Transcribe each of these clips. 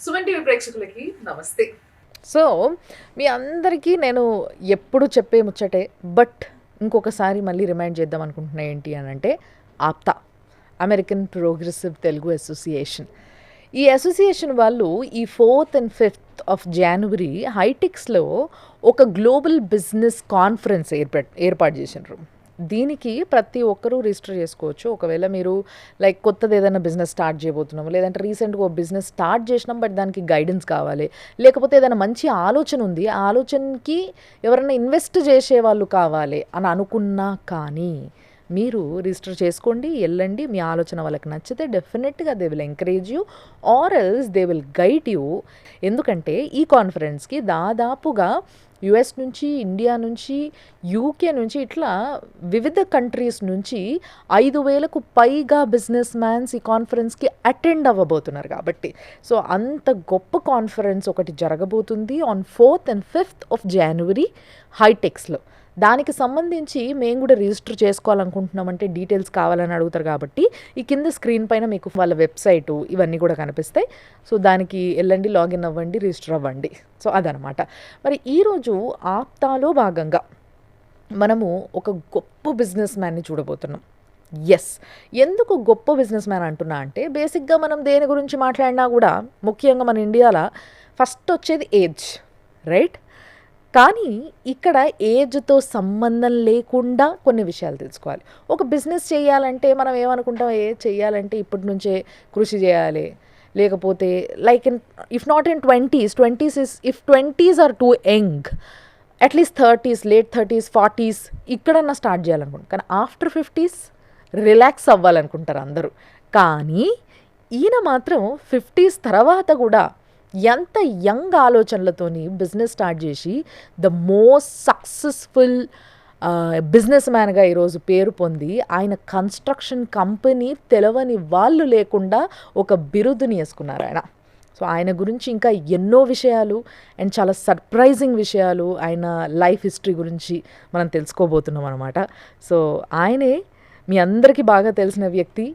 Suman TV ప్రేక్షకులకి నమస్తే. So మీ అందరికీ నేను ఎప్పుడు చెప్పే ముచ్చటే, బట్ ఇంకొకసారి మళ్ళీ రిమైండ్ చేద్దాం అనుకుంటున్నా. ఏంటి అని అంటే APTA, American progressive Telugu association. ఈ అసోసియేషన్ వాళ్ళు ఈ 4th and 5th of January హైటెక్స్లో ఒక గ్లోబల్ బిజినెస్ కాన్ఫరెన్స్ ఏర్పాటు చేసినారు. దీనికి ప్రతి ఒక్కరూ రిజిస్టర్ చేసుకోవచ్చు. ఒకవేళ మీరు లైక్ కొత్తది ఏదైనా బిజినెస్ స్టార్ట్ చేయబోతున్నాము, లేదంటే రీసెంట్గా ఒక బిజినెస్ స్టార్ట్ చేసినాం బట్ దానికి గైడెన్స్ కావాలి, లేకపోతే ఏదైనా మంచి ఆలోచన ఉంది, ఆ ఆలోచనకి ఎవరైనా ఇన్వెస్ట్ చేసే వాళ్ళు కావాలి అని అనుకున్నా కానీ మీరు రిజిస్టర్ చేసుకోండి, వెళ్ళండి. మీ ఆలోచన వాళ్ళకి నచ్చితే డెఫినెట్గా they will encourage you or else they will guide you. ఎందుకంటే ఈ కాన్ఫరెన్స్కి దాదాపుగా యుఎస్ నుంచి, ఇండియా నుంచి, యూకే నుంచి, ఇట్లా వివిధ కంట్రీస్ నుంచి 5,000కు పైగా బిజినెస్ మ్యాన్స్ ఈ కాన్ఫరెన్స్కి అటెండ్ అవ్వబోతున్నారు. కాబట్టి సో అంత గొప్ప కాన్ఫరెన్స్ ఒకటి జరగబోతుంది on 4th and 5th of January హైటెక్స్లో. దానికి సంబంధించి మేము కూడా రిజిస్టర్ చేసుకోవాలనుకుంటున్నామంటే డీటెయిల్స్ కావాలని అడుగుతారు. కాబట్టి ఈ కింద స్క్రీన్ పైన మీకు వాళ్ళ వెబ్సైటు ఇవన్నీ కూడా కనిపిస్తాయి. సో దానికి వెళ్ళండి, లాగిన్ అవ్వండి, రిజిస్టర్ అవ్వండి. సో అదనమాట. మరి ఈరోజు ఆప్తాలో భాగంగా మనము ఒక గొప్ప బిజినెస్ మ్యాన్ని చూడబోతున్నాం. ఎస్, ఎందుకు గొప్ప బిజినెస్ మ్యాన్ అంటున్నా అంటే బేసిక్గా మనం దేని గురించి మాట్లాడినా కూడా ముఖ్యంగా మన ఇండియాలో ఫస్ట్ వచ్చేది ఏజ్, రైట్? కానీ ఇక్కడ ఏజ్తో సంబంధం లేకుండా కొన్ని విషయాలు తెలుసుకోవాలి. ఒక బిజినెస్ చేయాలంటే మనం ఏమనుకుంటాం, చేయాలంటే ఇప్పటి నుంచే కృషి చేయాలి, లేకపోతే like if not in 20s if 20s are too young, at least 30s, late 30s, 40s ఇక్కడన్నా స్టార్ట్ చేయాలనుకుంటాం. కానీ ఆఫ్టర్ 50s రిలాక్స్ అవ్వాలనుకుంటారు అందరూ. కానీ ఈయన మాత్రం 50s తర్వాత కూడా ఎంత యంగ్ ఆలోచనలతోని బిజినెస్ స్టార్ట్ చేసి ద మోస్ట్ సక్సెస్ఫుల్ బిజినెస్ మ్యాన్గా ఈరోజు పేరు పొంది ఆయన కన్స్ట్రక్షన్ కంపెనీ తెలవని వాళ్ళు లేకుండా ఒక బిరుదుని వేసుకున్నారు ఆయన. సో ఆయన గురించి ఇంకా ఎన్నో విషయాలు అండ్ చాలా సర్ప్రైజింగ్ విషయాలు ఆయన లైఫ్ హిస్టరీ గురించి మనం తెలుసుకోబోతున్నాం అనమాట. సో ఆయనే మీ అందరికీ బాగా తెలిసిన వ్యక్తి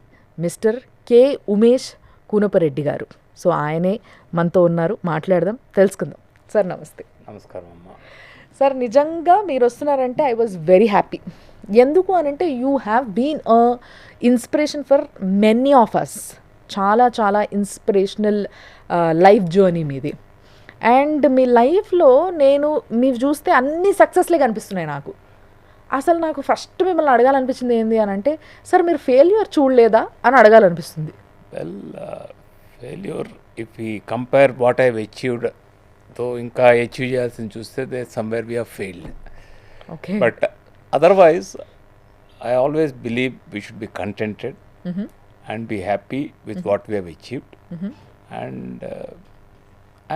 మిస్టర్ కె. ఉమేష్ కూనపరెడ్డి గారు. సో ఆయనే మనతో ఉన్నారు, మాట్లాడదాం, తెలుసుకుందాం. సార్ నమస్తే. నమస్కారం అమ్మా. సార్ నిజంగా మీరు వస్తున్నారంటే ఐ వాజ్ వెరీ హ్యాపీ. ఎందుకు అనంటే you have been a inspiration for many of us. చాలా చాలా ఇన్స్పిరేషనల్ లైఫ్ జర్నీ మీది. అండ్ మీ లైఫ్లో నేను మీరు చూస్తే అన్ని సక్సెస్లే కనిపిస్తున్నాయి నాకు. అసలు నాకు ఫస్ట్ మిమ్మల్ని అడగాలనిపించింది ఏంది అని అంటే, సార్ మీరు ఫెయిల్యూర్ చూడలేదా అని అడగాలనిపిస్తుంది. వెల్, ఫెయిల్యూర్ ఇఫ్ ఈ కంపేర్ వాట్ ఐవ్ అచీవ్డ్ తో ఇంకా అచీవ్ చేయాల్సింది చూస్తే there somewhere we have failed. Okay, but otherwise I always believe we should be contented and be happy with what we have achieved. And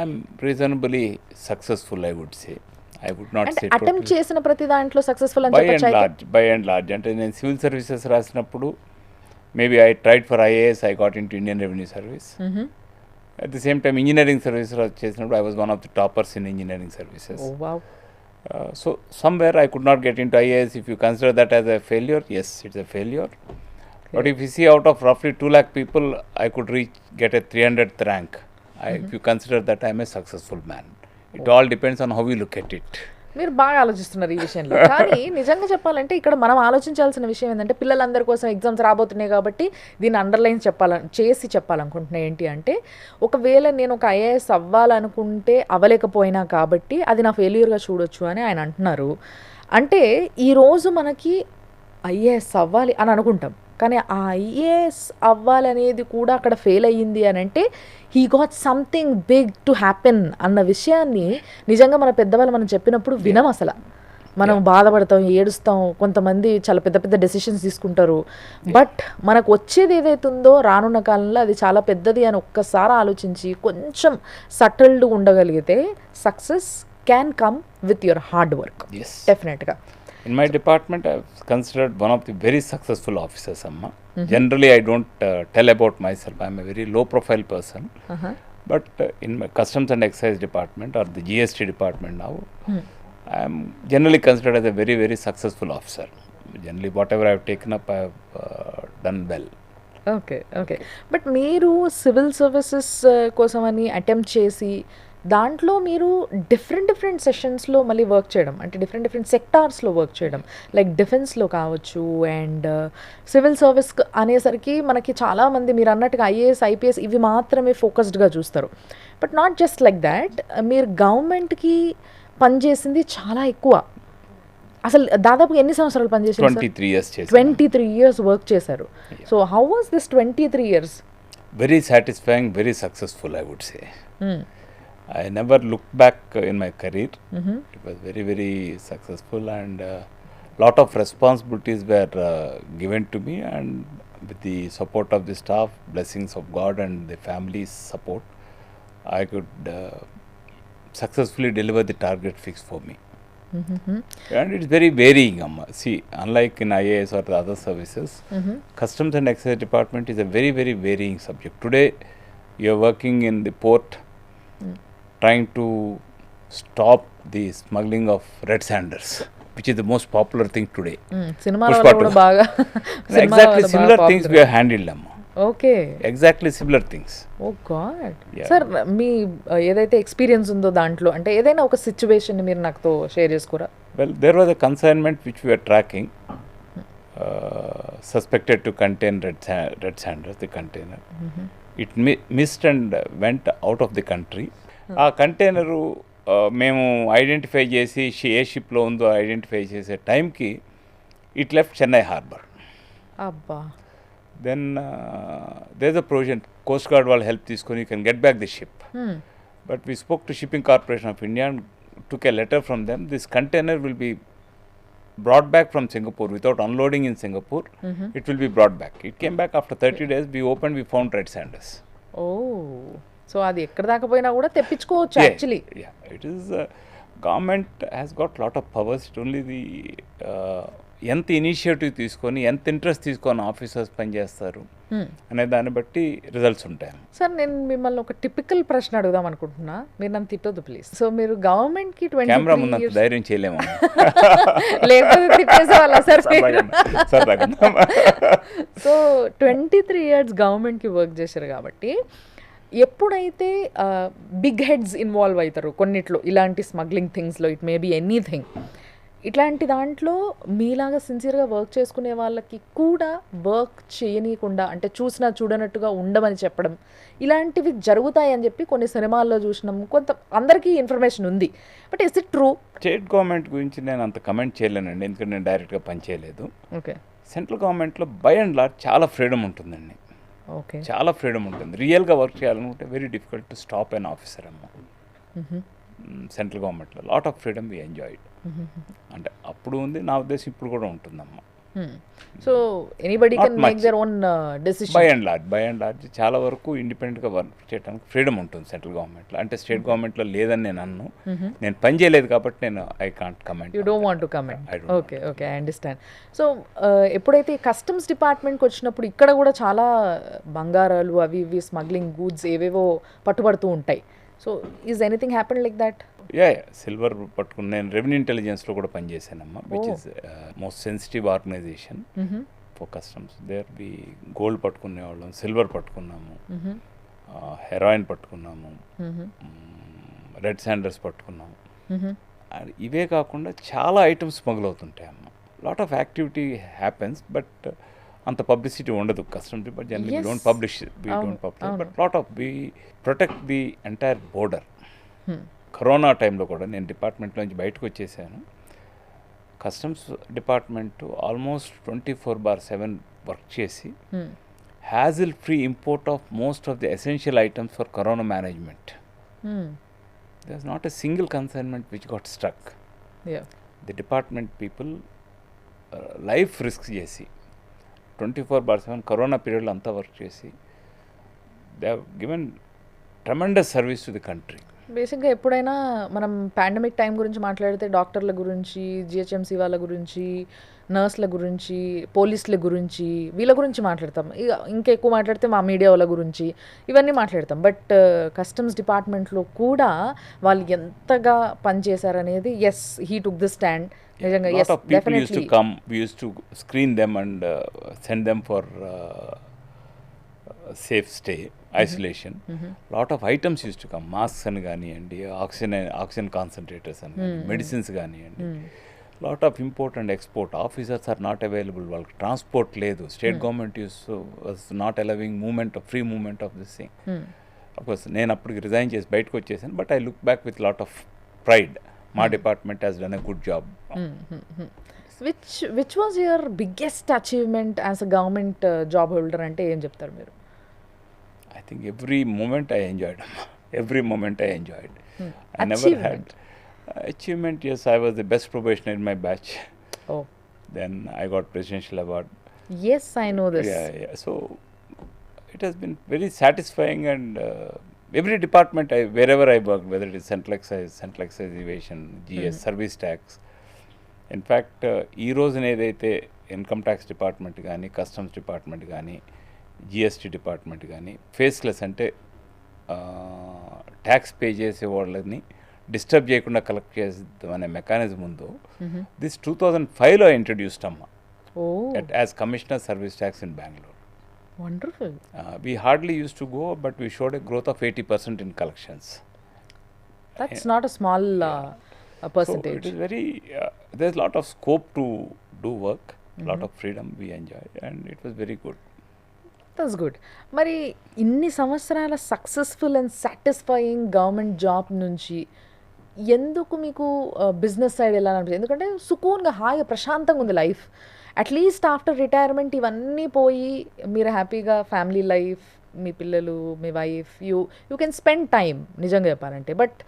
I'm reasonably successful, I would say. I would not say attempt చేసిన ప్రతి దాంట్లో successful అని by and చెప్పొచ్చు. Large. By and large అంటే నేను civil services రాసినప్పుడు maybe I tried for IAS, I got into Indian Revenue Service. At the same time, engineering services, I was one of the toppers in engineering services. Oh, wow. So somewhere I could not get into IAS. If you consider that as a failure, yes, it's a failure. Okay. But if you see out of roughly 2 lakh people, I could get a 300th rank. If you consider that, I'm a successful man. It all depends on how you look at it. మీరు బాగా ఆలోచిస్తున్నారు ఈ విషయంలో. కానీ నిజంగా చెప్పాలంటే ఇక్కడ మనం ఆలోచించాల్సిన విషయం ఏంటంటే పిల్లలందరి కోసం ఎగ్జామ్స్ రాబోతున్నాయి కాబట్టి దీన్ని అండర్లైన్ చెప్పాలనుకుంటున్నా. ఏంటి అంటే ఒకవేళ నేను ఒక ఐఏఎస్ అవ్వాలనుకుంటే అవ్వలేకపోయినా కాబట్టి అది నా ఫెయిల్యూర్గా చూడొచ్చు అని ఆయన అంటున్నారు. అంటే ఈరోజు మనకి ఐఏఎస్ అవ్వాలి అని అనుకుంటాం, కానీ ఆ ఐఏఎస్ అవ్వాలనేది కూడా అక్కడ ఫెయిల్ అయ్యింది అని అంటే he got something big to happen అన్న విషయాన్ని నిజంగా మన పెద్దవాళ్ళు మనం చెప్పినప్పుడు వినం. అసలు మనం బాధపడతాం, ఏడుస్తాం, కొంతమంది చాలా పెద్ద పెద్ద డెసిషన్స్ తీసుకుంటారు. బట్ మనకు వచ్చేది ఏదైతుందో రానున్న కాలంలో అది చాలా పెద్దది అని ఒక్కసారి ఆలోచించి కొంచెం సటిల్డ్గా ఉండగలిగితే success can come with your hard work. డెఫినెట్గా. In my department, I've considered one of the very successful officers, Amma. Generally, I don't tell about myself. I'm a very low-profile person. But in my Customs and Excise department or the GST department now, I am generally considered as a very, very successful officer. Generally, whatever I've taken up, I've done well. Okay. Okay. But మీరు civil services కోసమని attempt చేసి, దాంట్లో మీరు different సెషన్స్‌లో మళ్ళీ work చేయడం. అంటే different సెక్టార్స్‌లో work చేయడం. Like డిఫెన్స్‌లో కావచ్చు అండ్ సివిల్ సర్వీస్ అనేసరికి మనకి చాలామంది మీరన్నట్టుగా ఐఏఎస్, ఐపీఎస్ ఇవి మాత్రమే ఫోకస్డ్‌గా చూస్తారు. But not just like thought. మీరు గవర్నమెంట్‌కి పనిచేసింది చాలా ఎక్కువ. అసలు దాదాపుగా ఎన్ని సంవత్సరాలు పనిచేశారు సార్? 23 years చేశాను. 23 ఇయర్స్ వర్క్ చేశారు. So how was this 23 years? Very satisfying, very successful, I would say. I never looked back in my career. It was very successful, and lot of responsibilities were given to me, and with the support of the staff, blessings of God and the family's support, I could successfully deliver the target fixed for me. And it's very varying. See, unlike in IAS or the other services, Customs and Excise Department is a very varying subject. Today, you're working in the port, trying to stop the smuggling of red sanders, which is the most popular thing today. సినిమాలో Pushpa కూడా two. బాగా Exactly similar things we have handled, Amma. Okay. Exactly similar things. Oh god. Yeah. Sir మీ ఏదైతే experience ఉందో దాంట్లో అంటే ఏదైనా ఒక సిచ్యువేషన్ మీరు నాతో షేర్ చేసుకోరా? Well, there was a consignment which we were tracking, suspected to contain red sanders, the container. It missed and went out of the country. ఆ కంటైనరు మేము ఐడెంటిఫై చేసి ఏ షిప్లో ఉందో ఐడెంటిఫై చేసే టైంకి ఇట్ లెఫ్ట్ చెన్నై హార్బర్. అబ్బా. Then there is a provision, coast guard వాళ్ళు హెల్ప్ తీసుకొని you can get back the ship. But we spoke to shipping corporation of India and took a letter from them. This container will be brought back from Singapore without unloading in Singapore. It will be brought back. It came back after 30 days. We opened, we found red sanders. ఓ. So అది ఎక్కడ దాకా పోయినా కూడా తెప్పించుకోవచ్చు actually. Yeah, it is government has got lot of powers. It only the ఎంత initiative తీసుకొని ఎంత ఇంట్రెస్ట్ తీసుకొని ఆఫీసర్స్ పనిచేస్తారు అనే దాన్ని బట్టి రిజల్ట్స్ ఉంటాయి. సార్ నేను మిమ్మల్ని ఒక టిపికల్ ప్రశ్న అడుగుదాం అనుకుంటున్నా, మీరు నన్ను తిట్టొద్దు ప్లీజ్. సో మీరు గవర్నమెంట్కి కెమెరా ముందు ధైర్యం చేయలేము. లేకపోతే తిట్టేసే వాళ్ళ సార్. సో 23 ఇయర్స్ గవర్నమెంట్కి వర్క్ చేశారు కాబట్టి ఎప్పుడైతే బిగ్ హెడ్స్ ఇన్వాల్వ్ అవుతారు కొన్నిట్లో, ఇలాంటి స్మగ్లింగ్ థింగ్స్లో, ఇట్ మే బీ ఎనీథింగ్, ఇట్లాంటి దాంట్లో మీలాగా సిన్సియర్గా వర్క్ చేసుకునే వాళ్ళకి కూడా వర్క్ చేయనీయకుండా అంటే చూసినా చూడనట్టుగా ఉండమని చెప్పడం ఇలాంటివి జరుగుతాయని చెప్పి కొన్ని సినిమాల్లో చూసినాం. కొంత అందరికీ ఇన్ఫర్మేషన్ ఉంది. But is it true? State government గురించి నేను అంత కమెంట్ చేయలేనండి, ఎందుకంటే నేను డైరెక్ట్గా పనిచేయలేదు. ఓకే. సెంట్రల్ గవర్నమెంట్లో బై అండ్ లార్జ్ చాలా ఫ్రీడమ్ ఉంటుందండి. ఓకే. చాలా ఫ్రీడమ్ ఉంటుంది. రియల్గా వర్క్ చేయాలనుకుంటే very difficult to stop an officer అమ్మ. సెంట్రల్ గవర్నమెంట్లో lot of freedom we enjoyed. అంటే అప్పుడు ఉంది, నా ఉద్దేశం ఇప్పుడు కూడా ఉంటుందమ్మా. So anybody can make their own decision. By and large చాలా వరకు ఇండిపెండెంట్గా వర్క్ చేయడానికి ఫ్రీడమ్ ఉంటుంది సెంట్రల్ గవర్నమెంట్లో. అంటే స్టేట్ గవర్నమెంట్లో లేదని నేను అన్ను, నేను పని చేయలేదు కాబట్టి నేను I can't comment. You don't want to comment. Okay. Okay, I understand. So ఎప్పుడైతే కస్టమ్స్ డిపార్ట్మెంట్కి వచ్చినప్పుడు ఇక్కడ కూడా చాలా బంగారాలు అవి ఇవి స్మగ్లింగ్ గూడ్స్ ఏవేవో పట్టుబడుతూ ఉంటాయి. So is anything happen like that? Yeah, silver పట్టుకుని నేను రెవెన్యూ ఇంటెలిజెన్స్లో కూడా పనిచేశానమ్మా, which is most sensitive organisation for customs. There be gold పట్టుకునేవాళ్ళం, సిల్వర్ పట్టుకున్నాము, హెరాయిన్ పట్టుకున్నాము, రెడ్ శాండర్స్ పట్టుకున్నాము. ఇవే కాకుండా చాలా ఐటమ్స్ స్మగుల్ అవుతుంటాయి అమ్మ. Lot of activity happens, but అంత పబ్లిసిటీ ఉండదు. Customs department generally we don't publish, but lot of we protect the entire border. Corona టైంలో కూడా నేను డిపార్ట్మెంట్లోంచి బయటకు వచ్చేసాను. కస్టమ్స్ డిపార్ట్మెంట్ ఆల్మోస్ట్ 24/7 వర్క్ చేసి hassle free import of most of the essential items for corona management. There is not a single consignment which got struck. The department people life risk చేసి 24/7 corona పీరియడ్లో అంతా work చేసి they have given tremendous service to the country. బేసిక్గా ఎప్పుడైనా మనం pandemic time గురించి మాట్లాడితే డాక్టర్ల గురించి, జిహెచ్ఎంసీ వాళ్ళ గురించి, నర్స్ల గురించి, పోలీసుల గురించి, వీళ్ళ గురించి మాట్లాడతాం. ఇక ఇంకెక్కువ మాట్లాడితే మా మీడియా వాళ్ళ గురించి ఇవన్నీ మాట్లాడతాం. బట్ కస్టమ్స్ డిపార్ట్మెంట్లో కూడా వాళ్ళు ఎంతగా పనిచేశారనేది, yes he took the stand. నిజంగా lot of people used to come, we used to screen them and send them for safe stay, isolation. Lot of items use to come, masks అని కానివ్వండి, oxygen concentrators అని కానీ, medicines కానివ్వండి. Lot of import and export officers are not available, వాళ్ళకి transport లేదు. State government was not allowing free movement of this thing. Of course నేను అప్పటికి resign చేసి బయటకు వచ్చేసాను, but I look back with lot of pride. మా department has done a good job. Which was your biggest achievement as a government job holder అంటే ఏం చెప్తారు మీరు? I think every moment I enjoyed. Every moment I enjoyed. I never had achievement. Yes, I was the best probationer in my batch. Oh. Then I got presidential award. Yes, I know this. Yeah. So it has been very satisfying, and every department wherever I worked, whether it is central excise evasion, GS, service tax. In fact, ఈ రోజున ఏదైతే income tax department కానీ, customs department కానీ, GST department కానీ faceless అంటే tax pay చేసే వాళ్ళని disturb చేయకుండా కలెక్ట్ చేద్దాం అనే మెకానిజం ఉందో, దిస్ 2005లో ఇంట్రడ్యూస్డ్ అమ్మ as commissioner service tax in Bengaluru. Wonderful. We hardly used to go, but we showed a growth of 80% in collections. That's not a small percentage. So it is very, there's a lot of scope to do work, lot of freedom we enjoy, and it was very good. That's good. మరి ఇన్ని సంవత్సరాల successful and satisfying government job నుంచి ఎందుకు మీకు business side వెళ్ళాలనిపించింది? ఎందుకంటే సుకూన్గా హాయిగా ప్రశాంతంగా ఉంది లైఫ్. అట్లీస్ట్ ఆఫ్టర్ రిటైర్మెంట్ ఇవన్నీ పోయి మీరు హ్యాపీగా ఫ్యామిలీ లైఫ్, మీ పిల్లలు, మీ wife, you can spend time నిజంగా చెప్పాలంటే. But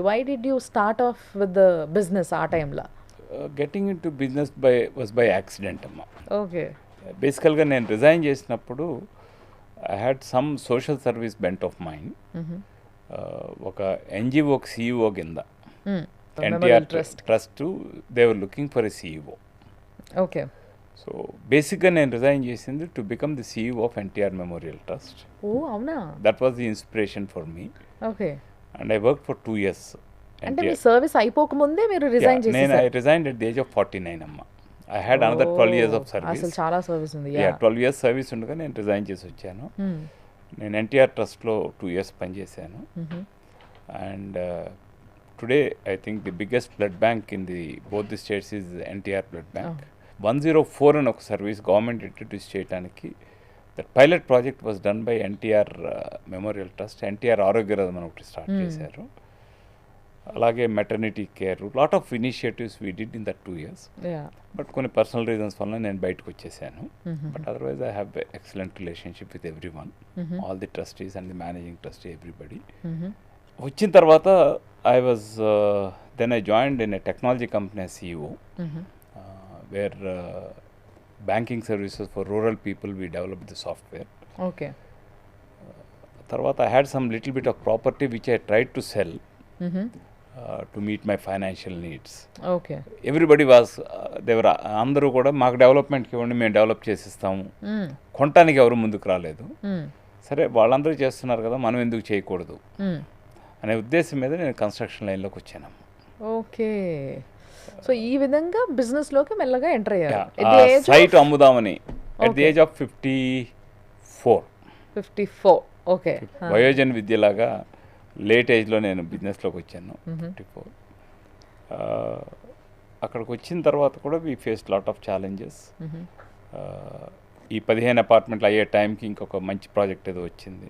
why did you start off with the business ఆ టైంలో? Getting in to business was by accident అమ్మ. ఓకే. బేసికల్గా నేను రిజైన్ చేసినప్పుడు I had some social service bent of mind. ఒక ఎన్జిఓకి సిఇఓ కింద NTR trust they were looking for a CEO. Okay. So బేసిక్గా నేను రిజైన్ చేసింది to become the CEO of NTR memorial trust. ఓ అవునా? That was the inspiration for me. Okay. And I work for 2 years. అంటే మీ service అయిపోకముందే మీరు resign చేశారు? నేను I resigned at the age of 49 అమ్మ. I had another 12 years of service. అసలు చాలా service ఉంది. 12 years service ఉండగా నేను రిజైన్ చేసి వచ్చాను. నేను ఎన్టీఆర్ ట్రస్ట్లో 2 years పనిచేశాను. And today I think the biggest blood bank in the both the states is NTR blood bank. 104 అని ఒక సర్వీస్ గవర్నమెంట్ ఇంట్రడ్యూస్ చేయడానికి that pilot project was done by NTR memorial trust. NTR ఆరోగ్యరథం అని ఒకటి స్టార్ట్ చేశారు. అలాగే maternity care, lot of initiatives we did in that 2 years. But కొన్ని personal reasons వల్ల నేను బయటకు వచ్చేసాను. But otherwise I have excellent relationship with every one, all the trustees and the managing trustee, everybody. వచ్చిన తర్వాత then I joined in a technology company as CEO, where banking services for rural people we developed the software. Okay. తర్వాత I had some little bit of property which I tried to sell to meet my financial needs. Okay. Everybody was అందరూ కూడా మాకు డెవలప్మెంట్కి ఇవ్వండి, మేము develop చేసిస్తాము, కొనటానికి ఎవరు ముందుకు రాలేదు. సరే వాళ్ళందరూ చేస్తున్నారు కదా, మనం ఎందుకు చేయకూడదు అనే ఉద్దేశం మీద నేను కన్స్ట్రక్షన్ లైన్లోకి వచ్చాను. ఓకే. సో ఈ విధంగా బిజినెస్లోకి మెల్లగా ఎంటర్ అయ్యారు. సైట్ అమ్ముదామని at the age of 54. Okay. వయోజన విద్యలాగా లేట్ ఏజ్లో నేను బిజినెస్లోకి వచ్చాను. 54. అక్కడికి వచ్చిన తర్వాత కూడా we face lot of challenges. ఈ 15 అపార్ట్మెంట్లు అయ్యే టైంకి ఇంకొక మంచి ప్రాజెక్ట్ ఏదో వచ్చింది.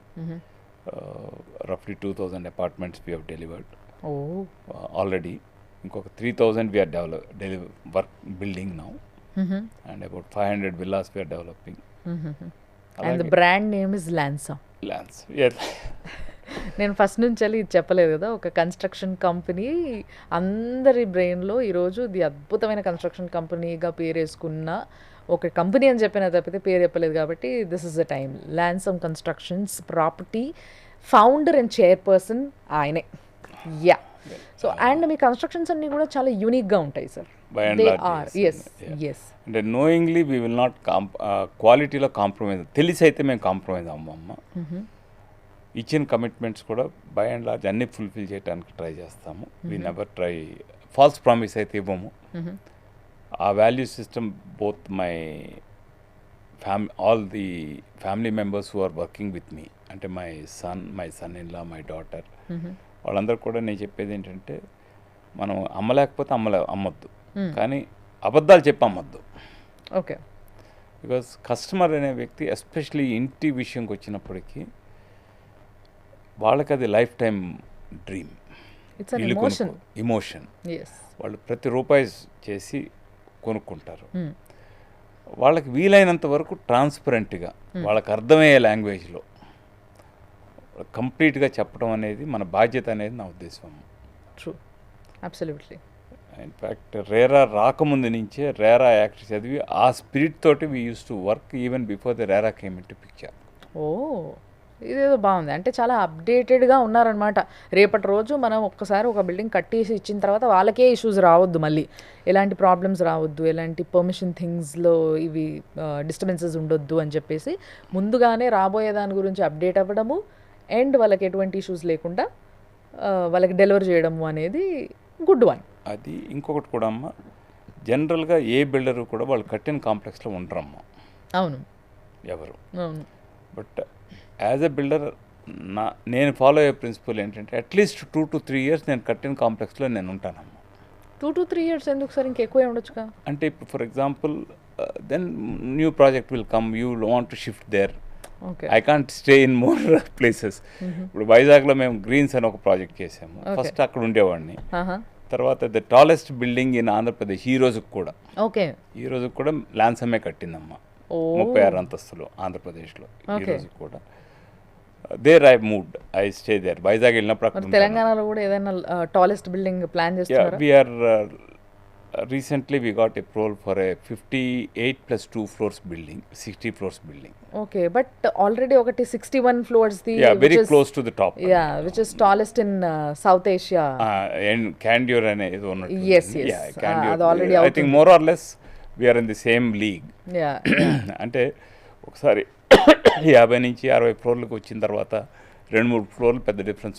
రఫ్లీ 2000 apartments we have delivered already. ఇంకొక 3000 we are building now, and about 500 villas we are developing. And the brand name is Lansa. Yes. నేను ఫస్ట్ నుంచి ఇది చెప్పలేదు కదా, ఒక కన్స్ట్రక్షన్ కంపెనీ అందరి బ్రెయిన్లో ఈరోజు ఇది అద్భుతమైన కన్స్ట్రక్షన్ కంపెనీగా పేరు వేసుకున్న ఒక కంపెనీ అని చెప్పిన తప్పితే పేరు చెప్పలేదు. కాబట్టి this is the time. Lansum constructions property founder and chairperson ఆయనే. యా. సో అండ్ మీ కన్స్ట్రక్షన్స్ అన్నీ కూడా చాలా యూనిక్గా ఉంటాయి సార్. అంటే నోయింగ్లీ వీ విల్ నాట్ క్వాలిటీలో కాంప్రమైజ్. తెలిసి అయితే మేము కాంప్రమైజ్ అమ్మమ్మ. ఇచ్చిన కమిట్మెంట్స్ కూడా బై అండ్ లార్జ్ అన్ని ఫుల్ఫిల్ చేయడానికి ట్రై చేస్తాము. We never try false promise అయితే ఇవ్వము. ఆ value system both my all the family members who are working with me, అంటే my son in law, my daughter, వాళ్ళందరూ కూడా నేను చెప్పేది ఏంటంటే మనం అమ్మలేకపోతే అమ్మొద్దు, కానీ అబద్ధాలు చెప్పి అమ్మొద్దు. ఓకే. బికాస్ కస్టమర్ అనే వ్యక్తి ఎస్పెషలీ ఇంటి విషయంకి వచ్చినప్పటికీ వాళ్ళకి అది life time dream, it's an emotion. Emotion. yes వాళ్ళు ప్రతి రూపాయి చేసి కొనుక్కుంటారు. వాళ్ళకి వీలైనంత వరకు ట్రాన్స్పరెంట్గా వాళ్ళకి అర్థమయ్యే లాంగ్వేజ్లో కంప్లీట్గా చెప్పడం అనేది మన బాధ్యత అనేది నా ఉద్దేశం. True, absolutely. ఇన్ఫ్యాక్ట్ రేరా రాకముందు నుంచే రేరా యాక్ట్ చదివి ఆ స్పిరిట్ తోటి we use to work even before the RERA came in to picture. Oh, ఇదేదో బాగుంది. అంటే చాలా అప్డేటెడ్గా ఉన్నారనమాట. రేపటి రోజు మనం ఒక్కసారి ఒక బిల్డింగ్ కట్టేసి ఇచ్చిన తర్వాత వాళ్ళకే ఇష్యూస్ రావద్దు, మళ్ళీ ఎలాంటి ప్రాబ్లమ్స్ రావద్దు, ఎలాంటి పర్మిషన్ థింగ్స్లో ఇవి డిస్టర్బెన్సెస్ ఉండొద్దు అని చెప్పేసి ముందుగానే రాబోయే దాని గురించి అప్డేట్ అవ్వడము అండ్ వాళ్ళకి ఎటువంటి ఇష్యూస్ లేకుండా వాళ్ళకి డెలివర్ చేయడము అనేది గుడ్ వన్. అది ఇంకొకటి కూడా అమ్మ, జనరల్గా ఏ బిల్డరు కూడా వాళ్ళు కట్టిన కాంప్లెక్స్లో ఉండరమ్మ. అవును, ఎవరు. అవును. బట్ యాజ్ ఎ బిల్డర్ నేను ఫాలో అయ్యే ప్రిన్సిపల్ ఏంటంటే అట్లీస్ట్ 2 to 3 years నేను కట్టిన కాంప్లెక్స్లో నేను ఉంటానమ్మా. 2 to 3 years ఎందుకు సార్? ఇంకెక్కువే ఉండొచ్చుగా. అంటే ఇప్పుడు for example then new project will come, you want to shift there, I can't stay in more places. ఇప్పుడు వైజాగ్లో మేము గ్రీన్స్ అని ఒక ప్రాజెక్ట్ చేసాము. ఫస్ట్ అక్కడ ఉండేవాడిని. తర్వాత the tallest building in Andhra Pradesh ఈ రోజుకి కూడా, ఈ రోజుకి కూడా ల్యాన్సమ్మే కట్టిందమ్మా. 36 అంతస్తులు ఆంధ్రప్రదేశ్లో ఈ రోజుకి కూడా. There I moved, I stay there. Vizag వెళ్ళినప్పుడు తెలంగాణలో కూడా ఏదైనా టాలెస్ట్ బిల్డింగ్ ప్లాన్ చేస్తున్నారా? We are recently we got approval for a 58 plus 2 floors building, 60 floors building. Okay, but already ఒకటి 61 floors the, very close to the top. Which is tallest in South Asia. And Candure ane idu onnattu. Yes. అది already I think more or less we are in the same league. అంటే ఒకసారి 50 నుంచి 60 ఫ్లోర్లకు వచ్చిన తర్వాత 2-3 ఫ్లోర్లు పెద్ద difference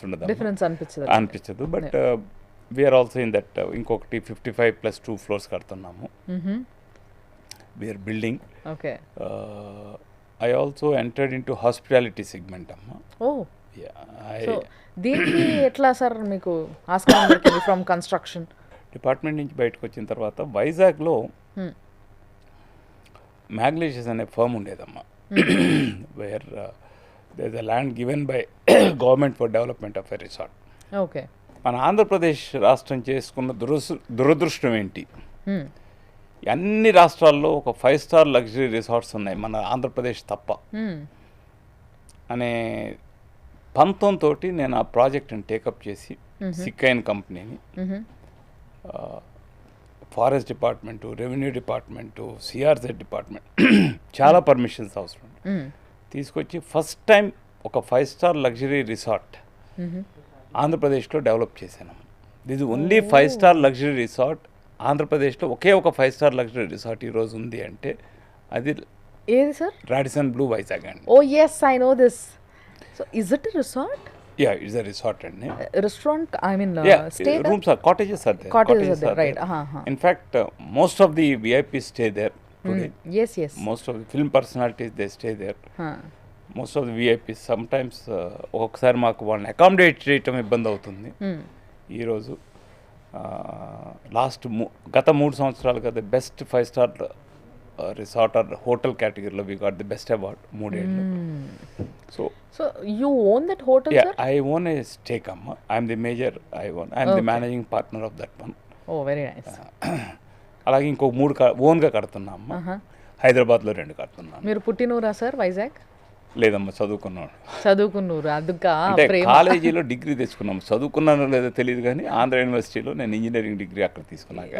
అనిపించదు. But we're also in that ఇంకొకటి 55 plus 2 floors కడుతున్నాము. We're building. Okay. I also entered in to hospitality segment అమ్మా. సో దీనికి ఎట్లా సార్ మీకు ఆస్కారం దొరికింది ఫ్రమ్ కన్స్ట్రక్షన్ డిపార్ట్మెంట్ నుంచి బయటకు వచ్చిన తర్వాత వైజాగ్లో మ్యాగ్లేషియస్ అనే ఫర్మ్ ఉండేదమ్మా. Where there is a land given by government for development of a resort. Okay. మన ఆంధ్రప్రదేశ్ రాష్ట్రం చేసుకున్న దురదృష్టం ఏంటి, అన్ని రాష్ట్రాల్లో ఒక 5-star లగ్జరీ రిసార్ట్స్ ఉన్నాయి, మన ఆంధ్రప్రదేశ్ తప్ప అనే పంతంతో నేను ఆ ప్రాజెక్ట్ని టేకప్ చేసి సిక్కైన్ కంపెనీని forest department, revenue department, CRZ department చాలా పర్మిషన్స్ అవసరం తీసుకొచ్చి ఫస్ట్ టైం ఒక 5-star లగ్జరీ రిసార్ట్ ఆంధ్రప్రదేశ్లో డెవలప్ చేశాను. This only 5-star luxury resort ఆంధ్రప్రదేశ్లో. ఒకే ఒక 5-star లగ్జరీ రిసార్ట్ ఈరోజు ఉంది అంటే అది ఏది సార్? రాడిసన్ బ్లూ వైజాగ్ అండి. ఓ yes, I know this. So is it a resort? Yeah, it's a resort అండి. Restaurant, I mean stay there? Rooms are, cottages are there. Cottages are there, right. In fact, most of the VIPs stay there today. Yes. Most of the film personalities, they stay there. Most of the VIPs sometimes ఒక్కొక్కసారి మాకు వాళ్ళని accommodate చేయటం ఇబ్బంది అవుతుంది. ఈరోజు గత 3 సంవత్సరాలుగా the best 5-star resort or hotel కేటగిరీలో we got the best award 3 ఏళ్ళు. So you own that hotel? I own a stake అమ్మ. I'm the major, I'm the managing partner of that one. Oh very nice. అలాగే ఇంకో 3 ఓన్గా కడుతున్నా అమ్మ. హైదరాబాద్లో 2 కడుతున్నాను. మీరు పుట్టినూరా సార్ వైజాగ్? లేదమ్మా, చదువుకున్నాను. అందుకా అంటే కాలేజీలో డిగ్రీ తెచ్చుకున్నాము. చదువుకున్నానో లేదో తెలియదు కానీ ఆంధ్ర యూనివర్సిటీలో నేను ఇంజనీరింగ్ డిగ్రీ అక్కడ తీసుకున్నాను.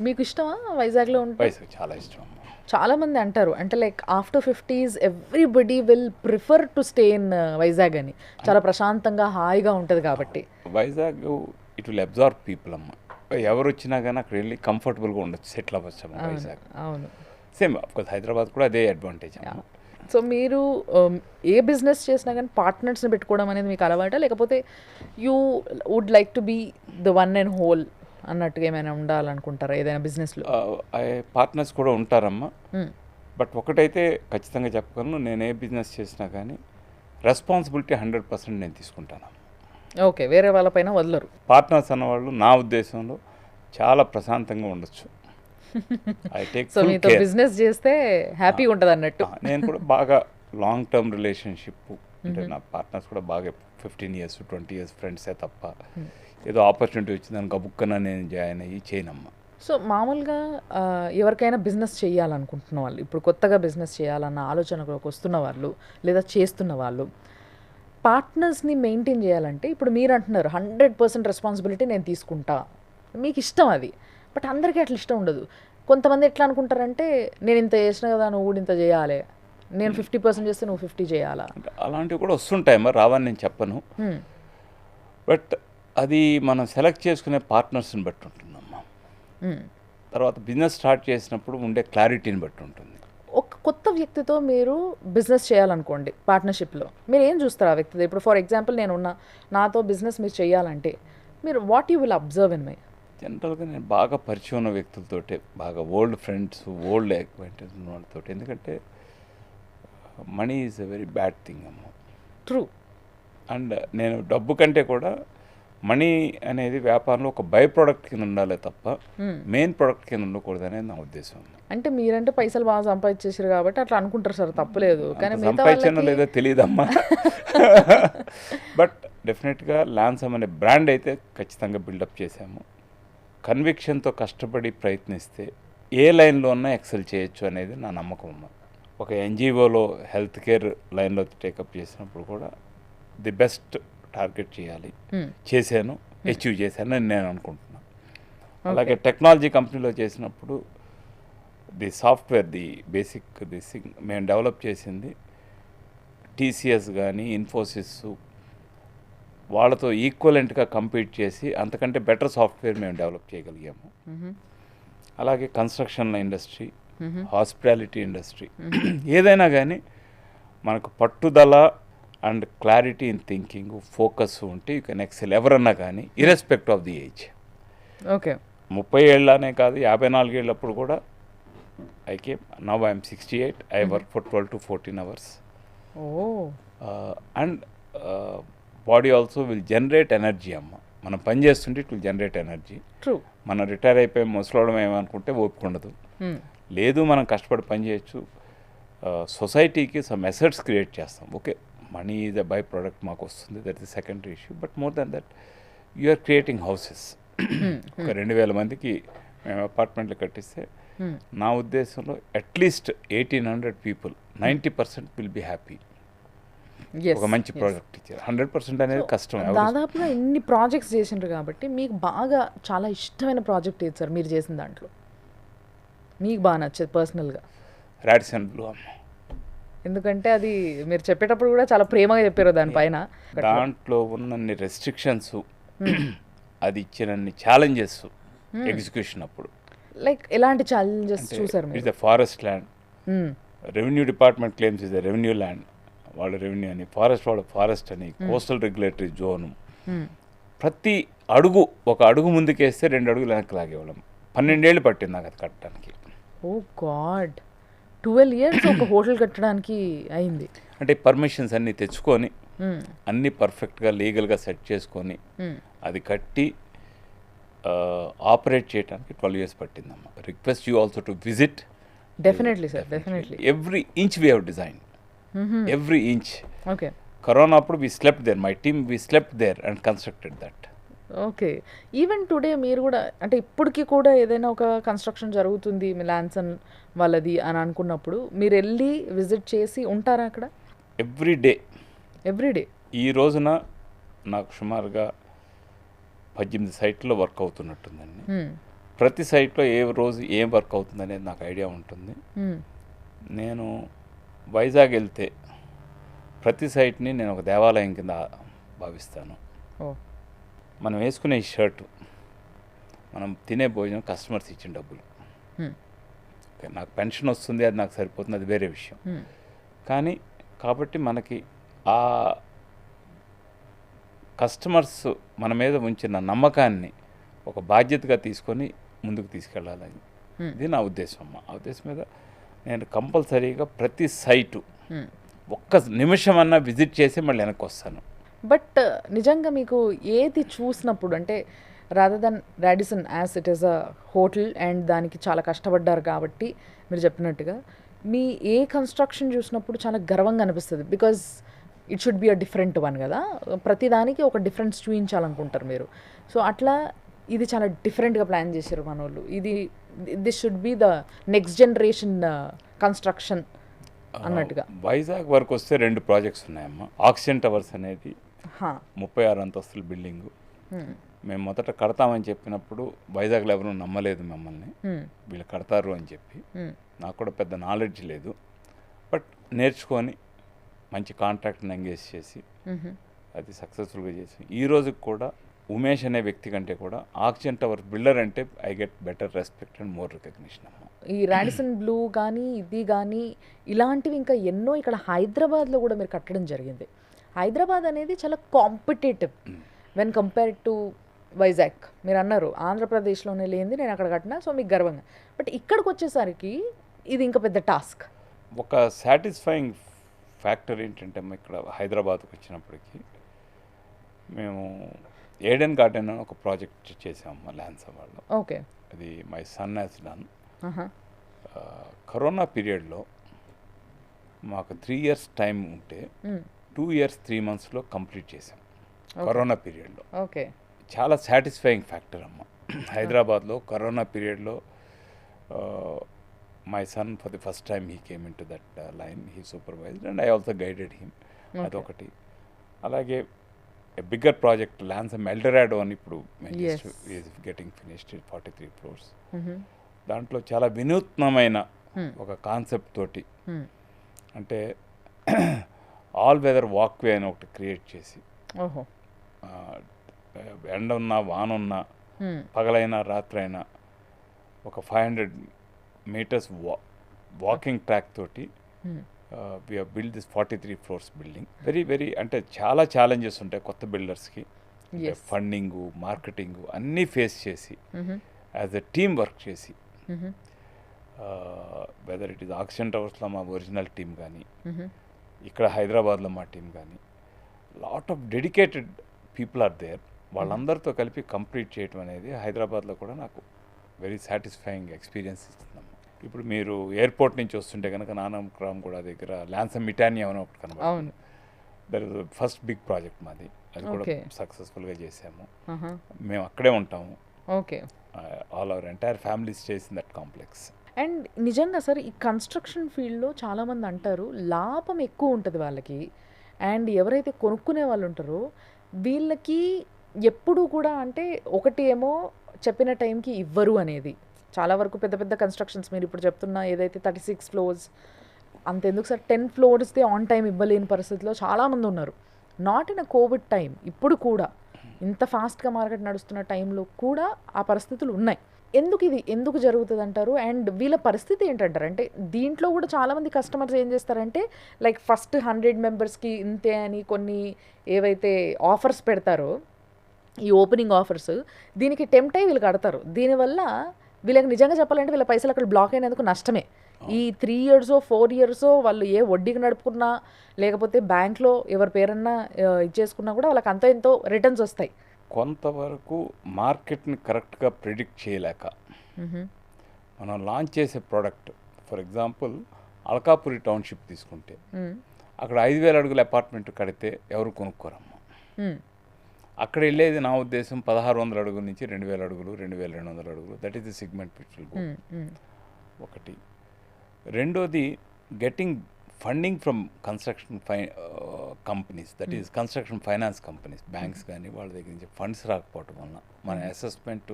మీకు ఇష్టమా వైజాగ్లో ఉంటే? వైజాగ్ చాలా ఇష్టం. చాలా మంది అంటారు అంటే like after 50s everybody will prefer to stay in Vizag అని. చాలా ప్రశాంతంగా హాయిగా ఉంటుంది కాబట్టి. Vizag it will absorb people అమ్మ. ఎవరు వచ్చినా కానీ అక్కడ వెళ్ళి కంఫర్టబుల్గా ఉండొచ్చు, సెటిల్ అవ్వచ్చు వైజాగ్. అవును, సేమ్ అఫ్కోర్స్ హైదరాబాద్ కూడా అదే అడ్వాంటేజ్. సో మీరు ఏ బిజినెస్ చేసినా కానీ పార్ట్నర్స్ని పెట్టుకోవడం అనేది మీకు అలవాటా, లేకపోతే you would like to be the one and whole అన్నట్టుగా ఏమైనా ఉండాలనుకుంటారా ఏదైనా బిజినెస్లో? పార్ట్నర్స్ కూడా ఉంటారమ్మా. బట్ ఒకటైతే ఖచ్చితంగా చెప్పగలను, నేను ఏ బిజినెస్ చేసినా కానీ రెస్పాన్సిబిలిటీ 100% నేను తీసుకుంటాను. ఓకే, వేరే వాళ్ళపైన వదలరు. పార్ట్నర్స్ అన్నవాళ్ళు నా ఉద్దేశంలో చాలా ప్రశాంతంగా ఉండొచ్చు. ఐ టేక్ సో మీతో బిజినెస్ చేస్తే హ్యాపీగా ఉంటుంది అన్నట్టు. నేను కూడా బాగా లాంగ్ టర్మ్ రిలేషన్షిప్, అంటే నా పార్ట్నర్స్ కూడా బాగా 15 years 20 years ఫ్రెండ్సే తప్ప ఏదో ఆపర్చునిటీ వచ్చిందని గబుక్కన నేను జాయిన్ అయ్యి చేయనమ్మా. సో మామూలుగా ఎవరికైనా బిజినెస్ చేయాలనుకుంటున్న వాళ్ళు, ఇప్పుడు కొత్తగా బిజినెస్ చేయాలన్న ఆలోచనలోకి వస్తున్న వాళ్ళు లేదా చేస్తున్న వాళ్ళు, పార్ట్నర్స్ని మెయింటైన్ చేయాలంటే ఇప్పుడు మీరు అంటున్నారు 100% రెస్పాన్సిబిలిటీ నేను తీసుకుంటా, మీకు ఇష్టం అది. బట్ అందరికీ అట్లా ఇష్టం ఉండదు. కొంతమంది ఎట్లా అనుకుంటారంటే నేను ఇంత చేసిన కదా నువ్వు కూడా ఇంత చేయాలి, నేను 50% చేస్తే నువ్వు 50 చేయాలా. అంటే అలాంటివి కూడా వస్తుంటాయి మరి, రావని నేను చెప్పను. బట్ అది మనం సెలెక్ట్ చేసుకునే పార్ట్నర్స్ని బట్టి ఉంటుందమ్మా. తర్వాత బిజినెస్ స్టార్ట్ చేసినప్పుడు ఉండే క్లారిటీని బట్టి ఉంటుంది. ఒక కొత్త వ్యక్తితో మీరు బిజినెస్ చేయాలనుకోండి, పార్ట్నర్షిప్లో మీరు ఏం చూస్తారు ఆ వ్యక్తితో? ఇప్పుడు ఫర్ ఎగ్జాంపుల్ నేనున్న నాతో బిజినెస్ మీరు చేయాలంటే మీరు what you will observe in my? జనరల్గా నేను బాగా పరిచయం ఉన్న వ్యక్తులతోటే, బాగా ఓల్డ్ ఫ్రెండ్స్, ఓల్డ్ అక్వైంటెన్స్ ఉన్న వాళ్ళతో. ఎందుకంటే money is a very bad thing అమ్మ. ట్రూ. అండ్ నేను డబ్బు కంటే కూడా మనీ అనేది వ్యాపారంలో ఒక బై ప్రోడక్ట్ కింద ఉండాలి తప్ప మెయిన్ ప్రోడక్ట్ కింద ఉండకూడదు అనేది నా ఉద్దేశం. అంటే మీరంటే పైసలు బాగా సంపాదించేసారు కాబట్టి అట్లా అనుకుంటారు సార్, తప్పలేదు. కానీ సంపాదించానో లేదో తెలియదమ్మా. బట్ డెఫినెట్గా ల్యాన్సమ్ అనే బ్రాండ్ అయితే ఖచ్చితంగా బిల్డప్ చేశాము. కన్విక్షన్తో కష్టపడి ప్రయత్నిస్తే ఏ లైన్లో ఉన్నా ఎక్సెల్ చేయొచ్చు అనేది నా నమ్మకం అమ్మ. ఒక ఎన్జిఓలో హెల్త్ కేర్ లైన్లో టేకప్ చేసినప్పుడు కూడా ది బెస్ట్ టార్గెట్ చేయాలి, చేశాను, అచీవ్ చేశాను అని నేను అనుకుంటున్నాను. అలాగే టెక్నాలజీ కంపెనీలో చేసినప్పుడు ది సాఫ్ట్వేర్, ది బేసిక్ మేము డెవలప్ చేసింది టీసీఎస్ కానీ ఇన్ఫోసిస్ వాళ్ళతో ఈక్వలెంట్గా కంపీట్ చేసి అంతకంటే బెటర్ సాఫ్ట్వేర్ మేము డెవలప్ చేయగలిగాము. అలాగే కన్స్ట్రక్షన్ ఇండస్ట్రీ, హాస్పిటాలిటీ ఇండస్ట్రీ, ఏదైనా కానీ మనకు పట్టుదల and clarity in thinking, focus ఉంటే యూ కెన్ ఎక్సెల్ ఎవరన్నా కానీ, ఇర్రెస్పెక్ట్ ఆఫ్ ది ఏజ్. ఓకే, 30 ఏళ్ళనే కాదు, 54 ఏళ్ళప్పుడు కూడా I came. Now I'm 68. I work for 12 to 14 hours. And body also will generate energy అమ్మ. మనం పని చేస్తుంటే it will generate energy. True. మనం రిటైర్ అయిపోయి ముసలోవడం ఏమనుకుంటే ఓపిక ఉండదు. లేదు, మనం కష్టపడి పని చేయొచ్చు. సొసైటీకి సమ్ అసెట్స్ క్రియేట్ చేస్తాం. Okay, money is a by product మాకు వస్తుంది, that is secondary issue. But more than that you are creating houses. ఒక 2000 మందికి మేము అపార్ట్మెంట్లు కట్టిస్తే నా ఉద్దేశంలో at least 1800 people, 90% will be happy. ఒక మంచి ప్రాజెక్ట్ ఇచ్చారు. 100% అనేది కష్టం. దాదాపుగా ఇన్ని ప్రాజెక్ట్స్ చేసిండ్రు కాబట్టి మీకు బాగా చాలా ఇష్టమైన ప్రాజెక్ట్ ఏది సార్ మీరు చేసిన దాంట్లో? మీకు బాగా నచ్చేది పర్సనల్గా? రాడిసన్ బ్లూ అమ్మ. ఎందుకంటే అది మీరు చెప్పేటప్పుడు కూడా చాలా ప్రేమగా చెప్పారు దానిపైన. దాంట్లో ఉన్నన్ని రెస్ట్రిక్షన్స్, అది ఇచ్చినన్ని ఛాలెంజెస్ ఎగ్జిక్యూషన్ అప్పుడు. లైక్ ఎలాంటి ఛాలెంజెస్ చూసారు మీరు? It's a forest land. Revenue department claims is a revenue land, వాళ్ళ రెవెన్యూ అని, ఫారెస్ట్ వాళ్ళ ఫారెస్ట్ అని, కోస్టల్ రెగ్యులేటరీ జోను. ప్రతి అడుగు, ఒక అడుగు ముందుకేస్తే 2 అడుగులు వెనక్కి లాగేవాళ్ళం. 12 ఏళ్ళు పట్టింది నాకు అది కట్టడానికి. ఓ గాడ్, 12 years ఒక హోటల్ కట్టడానికి అయింది. అంటే పర్మిషన్స్ అన్నీ తెచ్చుకొని అన్నీ పర్ఫెక్ట్గా లీగల్గా సెట్ చేసుకొని అది కట్టి ఆపరేట్ చేయడానికి 12 years పట్టిందమ్మా. Request you also to visit. Definitely sir, definitely. Every inch we have design, every inch. Okay. Corona అప్పుడు we slept there, my team we slept there and constructed that. Okay. Even today మీరు కూడా, అంటే ఇప్పటికీ కూడా ఏదైనా ఒక construction జరుగుతుంది మీ ల్యాన్సన్ వాళ్ళది అని అనుకున్నప్పుడు మీరు వెళ్ళి విజిట్ చేసి ఉంటారా అక్కడ? Every day. ఈ రోజున నాకు సుమారుగా 18 సైట్లో వర్క్ అవుతున్నట్టుందండి. ప్రతి సైట్లో ఏ రోజు ఏం వర్క్ అవుతుంది అనేది నాకు ఐడియా ఉంటుంది. నేను వైజాగ్ వెళ్తే ప్రతి సైట్ని నేను ఒక దేవాలయం కింద భావిస్తాను. మనం వేసుకునే ఈ షర్టు, మనం తినే భోజనం కస్టమర్స్ ఇచ్చిన డబ్బులు. ఓకే, నాకు పెన్షన్ వస్తుంది, అది నాకు సరిపోతుంది, అది వేరే విషయం. కానీ కాబట్టి మనకి ఆ కస్టమర్స్ మన మీద ఉంచిన నమ్మకాన్ని ఒక బాధ్యతగా తీసుకొని ముందుకు తీసుకెళ్ళాలని, ఇది నా ఉద్దేశం అమ్మ. ఆ ఉద్దేశం మీద నేను కంపల్సరీగా ప్రతి సైటు ఒక్క నిమిషమన్నా విజిట్ చేసి మళ్ళీ వెనక్కి వస్తాను. బట్ నిజంగా మీకు ఏది చూసినప్పుడు అంటే rather than Radisson as it is a hotel and దానికి చాలా కష్టపడ్డారు కాబట్టి మీరు చెప్పినట్టుగా మీ ఏ కన్స్ట్రక్షన్ చూసినప్పుడు చాలా గర్వంగా అనిపిస్తుంది? Because it should be a different one కదా, ప్రతిదానికి ఒక డిఫరెన్స్ చూపించాలనుకుంటారు మీరు. సో అట్లా ఇది చాలా డిఫరెంట్గా ప్లాన్ చేశారు మన వాళ్ళు. This should be the next generation construction అన్నట్టుగా. వైజాగ్ వరకు వస్తే 2 ప్రాజెక్ట్స్ ఉన్నాయమ్మా. ఆక్సిజన్ టవర్స్ అనేది 36 అంతస్తుల బిల్డింగు. మేము మొదట కడతామని చెప్పినప్పుడు వైజాగ్లో ఎవరు నమ్మలేదు మమ్మల్ని, వీళ్ళు కడతారు అని చెప్పి. నాకు కూడా పెద్ద నాలెడ్జ్ లేదు, బట్ నేర్చుకొని మంచి కాంట్రాక్ట్ని ఎంగేజ్ చేసి అది సక్సెస్ఫుల్గా చేసి ఈ రోజుకి కూడా ఉమేష్ అనే వ్యక్తి కంటే కూడా ఆక్సిజన్ టవర్ బిల్డర్ అంటే I get better respect and more recognition అమ్మ. ఈ రాడిసన్ బ్లూ కానీ ఇది కానీ ఇలాంటివి ఇంకా ఎన్నో ఇక్కడ హైదరాబాద్లో కూడా మీరు కట్టడం జరిగింది. హైదరాబాద్ అనేది చాలా competitive when compared to Vizag. మీరు అన్నారు ఆంధ్రప్రదేశ్లోనే లేనిది నేను అక్కడ కట్టినా, సో మీకు గర్వంగా. బట్ ఇక్కడికి వచ్చేసరికి ఇది ఇంకా పెద్ద టాస్క్. ఒక సాటిస్ఫైయింగ్ ఫ్యాక్టర్ ఏంటంటే ఇక్కడ హైదరాబాద్కి వచ్చినప్పటికీ మేము ఏడెన్ గార్డెన్ అని ఒక ప్రాజెక్ట్ చేసాము ల్యాన్సా వాళ్ళు. ఓకే. అది my son has done. Corona పీరియడ్లో మాకు 3 years టైం ఉంటే 2 years 3 monthsలో కంప్లీట్ చేసాం. కరోనా పీరియడ్లో ఓకే. చాలా సాటిస్ఫైయింగ్ ఫ్యాక్టర్ అమ్మ. హైదరాబాద్లో కరోనా పీరియడ్లో my son for the first time he came in to that line, he supervised and I also guided him. అదొకటి. అలాగే బిగ్గర్ ప్రాజెక్ట్ ల్యాన్సమ్ ఎల్డరాడో అని ఇప్పుడు ఈజ్ గెటింగ్ ఫినిష్డ్ 43 floors. దాంట్లో చాలా వినూత్నమైన ఒక కాన్సెప్ట్ తోటి అంటే ఆల్ వెదర్ వాక్వే అని ఒకటి క్రియేట్ చేసి ఎండ ఉన్నా వాన ఉన్నా పగలైనా రాత్రైనా ఒక 500 meters వాకింగ్ ట్రాక్ తోటి we have build this 43 floors building. Very అంటే చాలా ఛాలెంజెస్ ఉంటాయి కొత్త బిల్డర్స్కి. ఫండింగు, మార్కెటింగు అన్నీ ఫేస్ చేసి యాజ్ ఎ టీమ్ వర్క్ చేసి వెదర్ ఇట్ ఈస్ ఆక్సిజన్ టవర్స్లో మా ఒరిజినల్ టీమ్ కానీ ఇక్కడ హైదరాబాద్లో మా టీం కానీ lot of dedicated people are there. వాళ్ళందరితో కలిపి కంప్లీట్ చేయటం అనేది హైదరాబాద్లో కూడా నాకు వెరీ సాటిస్ఫైయింగ్ ఎక్స్పీరియన్స్ ఇస్తుందమ్మా. ఇప్పుడు మీరు ఎయిర్పోర్ట్ నుంచి వస్తుంటే కనుక నానక్రామ్ కూడా దగ్గర ల్యాన్సమ్ మిటానియా అని ఒకటి కనబడుతుంది. That is first big project మాది. అది కూడా సక్సెస్ఫుల్గా చేసాము. మేము అక్కడే ఉంటాము. Okay. All our entire family stays in that complex. And నిజంగా సార్ ఈ కన్స్ట్రక్షన్ ఫీల్డ్లో చాలామంది అంటారు లాభం ఎక్కువ ఉంటుంది వాళ్ళకి, అండ్ ఎవరైతే కొనుక్కునే వాళ్ళు ఉంటారో వీళ్ళకి ఎప్పుడూ కూడా అంటే ఒకటి ఏమో చెప్పిన టైంకి ఇవ్వరు అనేది. చాలా వరకు పెద్ద పెద్ద కన్స్ట్రక్షన్స్ మీరు ఇప్పుడు చెప్తున్న ఏదైతే 36 floors అంతెందుకు సార్ 10 floors ఆన్ టైం ఇవ్వలేని పరిస్థితిలో చాలామంది ఉన్నారు. Not in a Covid time, ఇప్పుడు కూడా ఇంత ఫాస్ట్గా మార్కెట్ నడుస్తున్న టైంలో కూడా ఆ పరిస్థితులు ఉన్నాయి. ఎందుకు జరుగుతుంది అంటారు? అండ్ వీళ్ళ పరిస్థితి ఏంటంటారు? అంటే దీంట్లో కూడా చాలామంది కస్టమర్స్ ఏం చేస్తారంటే లైక్ ఫస్ట్ 100 members ఇంతే అని కొన్ని ఏవైతే ఆఫర్స్ పెడతారో ఈ ఓపెనింగ్ ఆఫర్స్, దీనికి టెంప్ట్ అయ్యి వీళ్ళు కడతారు. దీనివల్ల వీళ్ళకి నిజంగా చెప్పాలంటే వీళ్ళ పైసలు అక్కడ బ్లాక్ అయినందుకు నష్టమే. ఈ 3 years 4 years వాళ్ళు ఏ వడ్డీకి నడుపుకున్నా లేకపోతే బ్యాంక్లో ఎవరి పేరన్నా ఇచ్చేసుకున్నా కూడా వాళ్ళకి అంత ఎంతో రిటర్న్స్ వస్తాయి. కొంతవరకు మార్కెట్ని కరెక్ట్గా ప్రిడిక్ట్ చేయలేక మనం లాంచ్ చేసే product, for example Alkapuri township తీసుకుంటే అక్కడ 5,000 అడుగుల అపార్ట్మెంట్ కడితే ఎవరు కొనుక్కోరమ్మా. అక్కడ వెళ్ళేది నా ఉద్దేశం 1,600 అడుగుల నుంచి 2,000 అడుగులు, 2,200 అడుగులు. That is the segment which will go. ఒకటి. రెండోది getting funding from construction companies, that is construction finance companies, banks కానీ వాళ్ళ దగ్గర నుంచి ఫండ్స్ రాకపోవటం వలన మన అసెస్మెంట్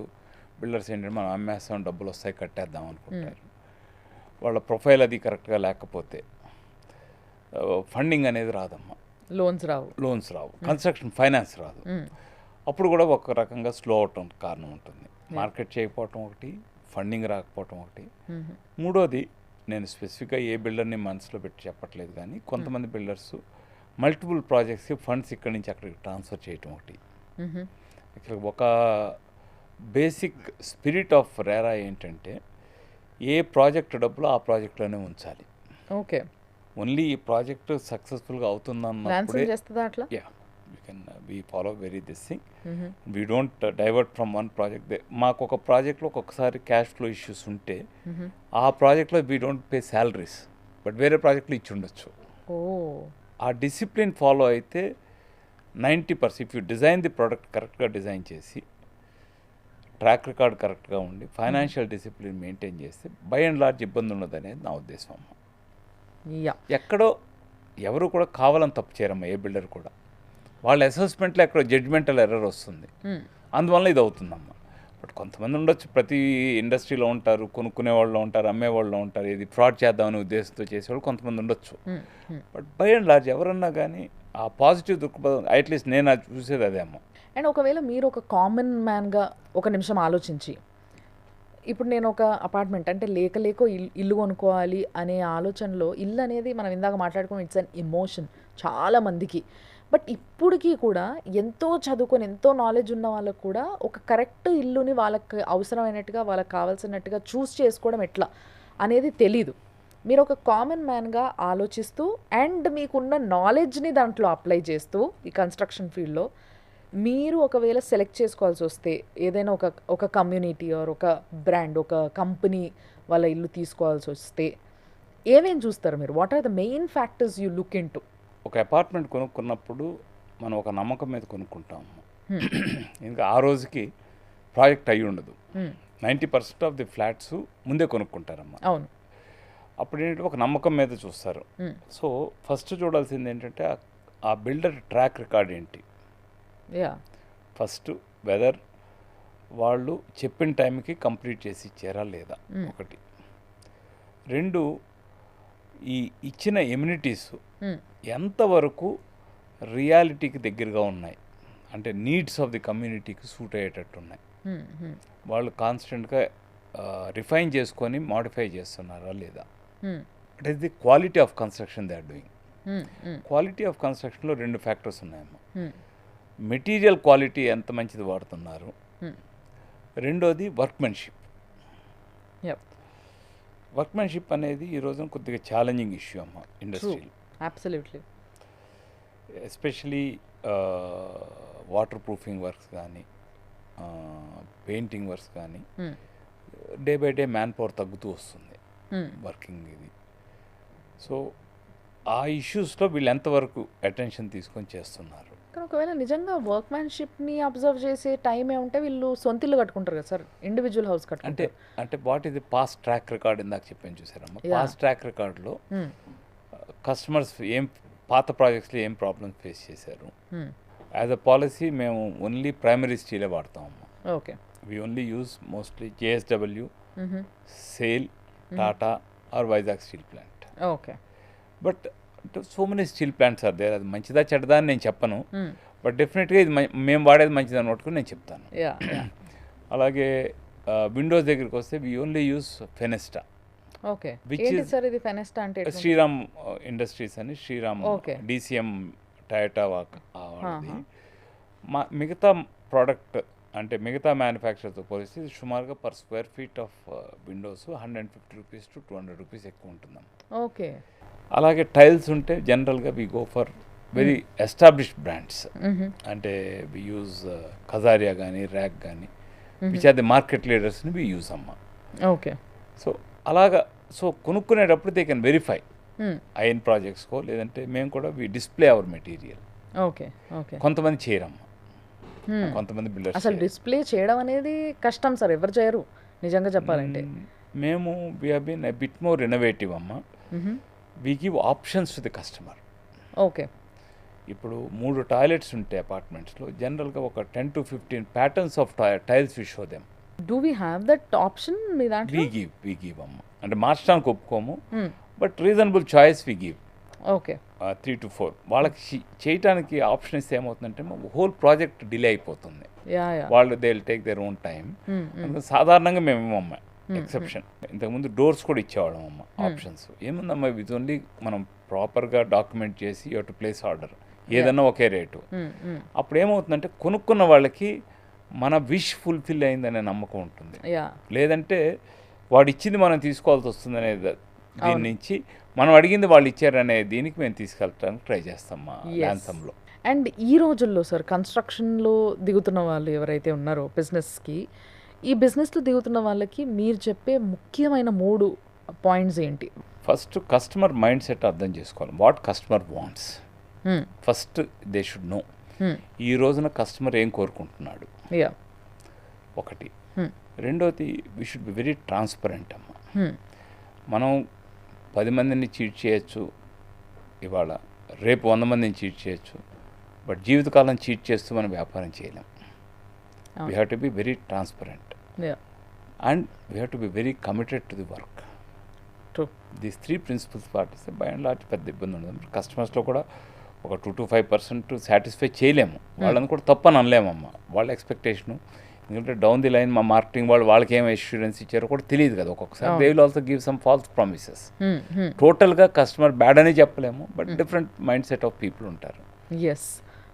బిల్డర్స్ ఏంటంటే మనం అమ్మేస్తాం డబ్బులు వస్తాయి కట్టేద్దాం అనుకుంటారు. వాళ్ళ ప్రొఫైల్ అది కరెక్ట్గా లేకపోతే ఫండింగ్ అనేది రాదమ్మా. లోన్స్ రావు, కన్స్ట్రక్షన్ ఫైనాన్స్ రాదు. అప్పుడు కూడా ఒక రకంగా స్లో అవటం కారణం ఉంటుంది. మార్కెట్ చేయకపోవటం ఒకటి, ఫండింగ్ రాకపోవటం ఒకటి. మూడోది, నేను స్పెసిఫిక్గా ఏ బిల్డర్ని మనసులో పెట్టి చెప్పట్లేదు కానీ కొంతమంది బిల్డర్స్ మల్టిపుల్ ప్రాజెక్ట్స్కి ఫండ్స్ ఇక్కడి నుంచి అక్కడికి ట్రాన్స్ఫర్ చేయటం ఒకటి. ఇక్కడ ఒక బేసిక్ స్పిరిట్ ఆఫ్ రేరా ఏంటంటే ఏ ప్రాజెక్ట్ డబ్బులు ఆ ప్రాజెక్ట్లోనే ఉంచాలి. ఓకే. ఓన్లీ ఈ ప్రాజెక్ట్ సక్సెస్ఫుల్గా అవుతుందన్నప్పుడే ట్రాన్స్ఫర్ చేస్తుందా అట్లా? Yeah we follow very this thing. We don't divert from one project. మాకు ఒక ప్రాజెక్ట్లో ఒక్కొక్కసారి క్యాష్ ఫ్లో ఇష్యూస్ ఉంటే ఆ ప్రాజెక్ట్లో we don't pay salaries, but వేరే ప్రాజెక్టులు ఇచ్చి ఉండొచ్చు. ఓ, ఆ డిసిప్లిన్ ఫాలో అయితే 90% if you design the product కరెక్ట్గా డిజైన్ చేసి ట్రాక్ రికార్డ్ కరెక్ట్గా ఉండి ఫైనాన్షియల్ డిసిప్లిన్ మెయింటైన్ చేస్తే బై అండ్ లార్జ్ ఇబ్బంది ఉండదు అనేది నా ఉద్దేశం అమ్మ. యా. ఎక్కడో ఎవరు కూడా కావాలని తప్పు చేయరమ్మా, ఏ బిల్డర్ కూడా. వాళ్ళ అసెస్మెంట్లో ఎక్కడో జడ్జ్మెంటల్ ఎర్రర్ వస్తుంది, అందువల్ల ఇది అవుతుందమ్మా. బట్ కొంతమంది ఉండొచ్చు, ప్రతి ఇండస్ట్రీలో ఉంటారు, కొనుక్కునే వాళ్ళు ఉంటారు, అమ్మేవాళ్ళు ఉంటారు, ఇది ఫ్రాడ్ చేద్దామనే ఉద్దేశంతో చేసేవాళ్ళు కొంతమంది ఉండొచ్చు. బట్ బై అండ్ లార్జ్ ఎవరన్నా కానీ ఆ పాజిటివ్ దృక్పథం, అట్లీస్ట్ నేను అది చూసేది అదే అమ్మ. అండ్ ఒకవేళ మీరు ఒక కామన్ మ్యాన్గా ఒక నిమిషం ఆలోచించి, ఇప్పుడు నేను ఒక అపార్ట్మెంట్ అంటే లేకో ఇల్లు కొనుక్కోవాలి అనే ఆలోచనలో, ఇల్లు అనేది మనం ఇందాక మాట్లాడుకున్న ఇట్స్ అన్ ఎమోషన్ చాలా మందికి. బట్ ఇప్పటికీ కూడా ఎంతో చదువుకొని ఎంతో నాలెడ్జ్ ఉన్న వాళ్ళకు కూడా ఒక కరెక్ట్ ఇల్లుని వాళ్ళకి అవసరమైనట్టుగా వాళ్ళకి కావాల్సినట్టుగా చూస్ చేసుకోవడం ఎట్లా అనేది తెలీదు. మీరు ఒక కామన్ మ్యాన్గా ఆలోచిస్తూ అండ్ మీకున్న నాలెడ్జ్ని దాంట్లో అప్లై చేస్తూ ఈ కన్స్ట్రక్షన్ ఫీల్డ్లో మీరు ఒకవేళ సెలెక్ట్ చేసుకోవాల్సి వస్తే ఏదైనా ఒక కమ్యూనిటీ ఆర్ ఒక బ్రాండ్, ఒక కంపెనీ వాళ్ళ ఇల్లు తీసుకోవాల్సి వస్తే ఏమేం చూస్తారు మీరు? What are the main factors you look in to? ఒక అపార్ట్మెంట్ కొనుక్కున్నప్పుడు మనం ఒక నమ్మకం మీద కొనుక్కుంటాము. ఇంకా ఆ రోజుకి ప్రాజెక్ట్ అయ్యి ఉండదు. 90% ఆఫ్ ది ఫ్లాట్స్ ముందే కొనుక్కుంటారమ్మా. అవును. అప్పుడు ఏంటంటే ఒక నమ్మకం మీద చూస్తారు. సో ఫస్ట్ చూడాల్సింది ఏంటంటే ఆ బిల్డర్ ట్రాక్ రికార్డ్ ఏంటి. యా. ఫస్ట్ వెదర్ వాళ్ళు చెప్పిన టైంకి కంప్లీట్ చేసి ఇచ్చారా లేదా ఒకటి. రెండు, ఈ ఇచ్చిన ఎమ్యూనిటీస్ ఎంతవరకు రియాలిటీకి దగ్గరగా ఉన్నాయి, అంటే నీడ్స్ ఆఫ్ ది కమ్యూనిటీకి సూట్ అయ్యేటట్టు ఉన్నాయి. వాళ్ళు కాన్స్టెంట్గా రిఫైన్ చేసుకొని మాడిఫై చేస్తున్నారా లేదా. It is the quality of construction they are doing. Quality of కన్స్ట్రక్షన్లో రెండు ఫ్యాక్టర్స్ ఉన్నాయమ్మా. మెటీరియల్ క్వాలిటీ ఎంత మంచిది వాడుతున్నారు, రెండోది వర్క్మెన్షిప్. వర్క్మెన్షిప్ అనేది ఈ రోజున కొద్దిగా ఛాలెంజింగ్ ఇష్యూ అమ్మ ఇండస్ట్రీలో. Absolutely. Especially water proofing works కానీ పెయింటింగ్ వర్క్స్ కానీ day by day man power తగ్గుతూ వస్తుంది వర్కింగ్ ఇది. సో ఆ ఇష్యూస్లో వీళ్ళు ఎంతవరకు అటెన్షన్ తీసుకొని చేస్తున్నారు. కానీ ఒకవేళ నిజంగా వర్క్మ్యాన్షిప్ని అబ్జర్వ్ చేసే టైమే ఉంటే వీళ్ళు సొంత ఇల్లు కట్టుకుంటారు కదా సార్, ఇండివిజువల్ హౌస్ కట్టుకుంటారు. అంటే వాట్ ఇది పాస్ట్ ట్రాక్ రికార్డ్ ఇందాక చెప్పాను చూసారమ్మా. పాస్ట్ ట్రాక్ రికార్డ్లో కస్టమర్స్ ఏం పాత ప్రాజెక్ట్స్లో ఏం ప్రాబ్లమ్స్ ఫేస్ చేశారు. యాజ్ అ పాలసీ మేము ఓన్లీ ప్రైమరీ స్టీలే వాడతామమ్మా. Okay. We only use mostly JSW, SAIL, Tata or Vizag steel plant. Okay. But so many steel plants are there. అది మంచిదా చెడ్డదా అని నేను చెప్పను, బట్ డెఫినెట్గా ఇది మేము వాడేది మంచిదని పట్టుకుని నేను చెప్తాను. అలాగే విండోస్ దగ్గరికి వస్తే we only use Fenesta. Okay. ఏంటి సార్ ఇది ఫెనెస్టా అంటే? శ్రీరామ్ ఇండస్ట్రీస్ అని, శ్రీరామ్ DCM టయోటా వాళ్ళది. మిగతా ప్రోడక్ట్ అంటే మిగతా మ్యానుఫ్యాక్చర్తో పోలిస్తే సుమారుగా per square feet of windows 150 rupees to 200 rupees ఎక్కువ ఉంటుందాం. ఓకే. అలాగే టైల్స్ ఉంటే జనరల్గా we go for very established brands. అంటే వి యూజ్ ఖజారియా కానీ ర్యాక్ కానీ విచ్ ఆర్ ది మార్కెట్ లీడర్స్ని వి యూజ్ అమ్మా. ఓకే. సో అలాగా సో కొనుక్కునేటప్పుడు దే కెన్ వెరిఫై ఐఎన్ ప్రాజెక్ట్స్కో, లేదంటే మేము కూడా we display our material. Okay. Okay. కొంతమంది చేయరమ్మా, కొంతమంది బిల్డర్స్. అసలు డిస్ప్లే చేయడం అనేది కష్టం సార్, ఎవరు చేయరు నిజంగా చెప్పాలంటే. మేము we have been a bit more innovative అమ్మా. We give options to the customer. Okay. ఇప్పుడు 3 టాయిలెట్స్ ఉంటాయి అపార్ట్మెంట్స్లో, జనరల్గా ఒక 10 to 15 patterns of tiles we show them. Do we have that option మీ దాంట్లో? వి గివ్ అమ్మ. అంటే మార్చడానికి ఒప్పుకోము, but reasonable choice we give. Okay. 3 to 4 వాళ్ళకి చేయడానికి ఆప్షన్ ఇస్తే ఏమవుతుందంటే హోల్ ప్రాజెక్ట్ డిలే అయిపోతుంది. వాళ్ళు they will take their own time. సాధారణంగా మేము ఇవ్వమ్మ ఎక్సెప్షన్. ఇంతకుముందు డోర్స్ కూడా ఇచ్చేవాళ్ళం అమ్మ ఆప్షన్స్. ఏముందమ్మా ఇది ఓన్లీ మనం ప్రాపర్గా డాక్యుమెంట్ చేసి యూ టు ప్లేస్ ఆర్డర్, ఏదన్నా ఒకే రేటు. అప్పుడు ఏమవుతుందంటే కొనుక్కున్న వాళ్ళకి మన విష్ ఫుల్ఫిల్ అయిందనే నమ్మకం ఉంటుంది. లేదంటే వాడు ఇచ్చింది మనం తీసుకోవాల్సి వస్తుంది అనేది దీని నుంచి మనం అడిగింది వాళ్ళు ఇచ్చారనే దీనికి మేము తీసుకెళ్ళడానికి ట్రై చేస్తాం మా ల్యాన్సమ్లో. అండ్ ఈ రోజుల్లో సార్ కన్స్ట్రక్షన్లో దిగుతున్న వాళ్ళు ఎవరైతే ఉన్నారో బిజినెస్కి, ఈ బిజినెస్లో దిగుతున్న వాళ్ళకి మీరు చెప్పే ముఖ్యమైన 3 పాయింట్స్ ఏంటి? ఫస్ట్ కస్టమర్ మైండ్ సెట్ అర్థం చేసుకోవాలి. What customer wants first they should know. ఈ రోజున కస్టమర్ ఏం కోరుకుంటున్నాడు ఒకటి. రెండోది we should B very transparent అమ్మ. మనం 10 మందిని చీట్ చేయొచ్చు ఇవాళ, రేపు 100 మందిని చీట్ చేయొచ్చు, బట్ జీవితకాలం చీట్ చేస్తూ మనం వ్యాపారం చేయలేం. We have to be very transparent and we have to be very committed to the work. These 3 principles పాటిస్తే బై అండ్ లార్జ్ పెద్ద ఇబ్బంది ఉండదు. కస్టమర్స్లో కూడా ఒక 2 to 5% సాటిస్ఫై చేయలేము, వాళ్ళని కూడా తప్పని అనలేమమ్మ. వాళ్ళ ఎక్స్పెక్టేషను, ఎందుకంటే డౌన్ ది లైన్ మా మార్కెటింగ్ వాళ్ళకి ఏం అష్యూరెన్స్ ఇచ్చారో కూడా తెలియదు కదా ఒక్కొక్కసారి. They will also give some false promises. టోటల్గా కస్టమర్ బ్యాడ్ అని చెప్పలేము, but different mindset of people ఉంటారు. Yes.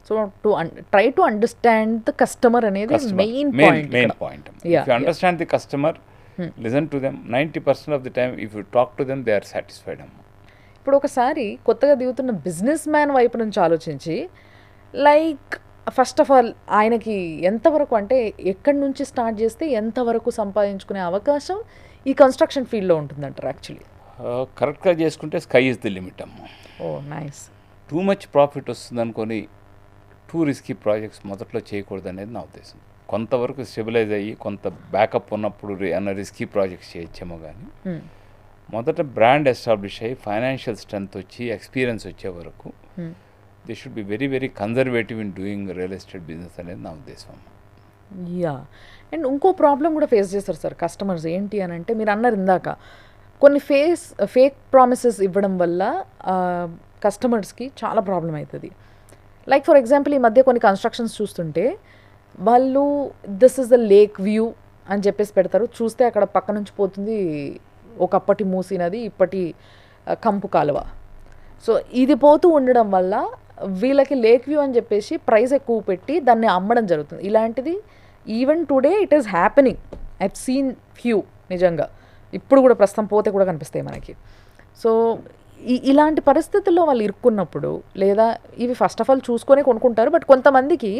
So to try to understand the customer అనేది main point. If you understand the customer, listen to them, 90% of the time if you talk to them they are satisfied అమ్మ. ఇప్పుడు ఒకసారి కొత్తగా దిగుతున్న business man వైపు నుంచి ఆలోచించి, like first of all ఆయనకి ఎంతవరకు, అంటే ఎక్కడి నుంచి స్టార్ట్ చేస్తే ఎంతవరకు సంపాదించుకునే అవకాశం ఈ కన్స్ట్రక్షన్ ఫీల్డ్లో ఉంటుందంటారు? యాక్చువల్లీ కరెక్ట్గా చేసుకుంటే స్కై ఇస్ ది లిమిట్ అమ్మ. ఓ నైస్. టూ మచ్ ప్రాఫిట్ వస్తుంది అనుకొని టూ రిస్కీ ప్రాజెక్ట్స్ మొదట్లో చేయకూడదు అనేది నా ఉద్దేశం. కొంతవరకు స్టెబిలైజ్ అయ్యి కొంత బ్యాకప్ ఉన్నప్పుడు అన్న రిస్కీ ప్రాజెక్ట్స్ చేయొచ్చేమో, కానీ మొదట బ్రాండ్ ఎస్టాబ్లిష్ అయ్యి ఫైనాన్షియల్ స్ట్రెంత్ వచ్చి ఎక్స్పీరియన్స్ వచ్చే వరకు they should be very very conservative in doing real estate business అనేది నా ఉద్దేశం. యా. అండ్ ఇంకో ప్రాబ్లం కూడా ఫేస్ చేస్తారు సార్ కస్టమర్స్. ఏంటి అని అంటే, మీరు అన్నారు ఇందాక కొన్ని ఫేక్ ప్రామిసెస్ ఇవ్వడం వల్ల కస్టమర్స్కి చాలా ప్రాబ్లం అవుతుంది. లైక్ ఫర్ ఎగ్జాంపుల్ ఈ మధ్య కొన్ని కన్స్ట్రక్షన్స్ చూస్తుంటే వాళ్ళు this is the lake view అని చెప్పేసి పెడతారు, చూస్తే అక్కడ పక్క నుంచి పోతుంది ఒకప్పటి మూసీ నది, ఇప్పటి కంపు కాలువ. సో ఇది పోతూ ఉండడం వల్ల వీళ్ళకి లేక్ వ్యూ అని చెప్పేసి ప్రైస్ ఎక్కువ పెట్టి దాన్ని అమ్మడం జరుగుతుంది. ఇలాంటిది even today it is happening. I have seen few, నిజంగా ఇప్పుడు కూడా ప్రస్తుతం పోతే కూడా కనిపిస్తాయి మనకి. సో ఇలాంటి పరిస్థితుల్లో వాళ్ళు ఇరుక్కున్నప్పుడు, లేదా ఇవి ఫస్ట్ ఆఫ్ ఆల్ చూసుకొని కొనుక్కుంటారు, బట్ కొంతమందికి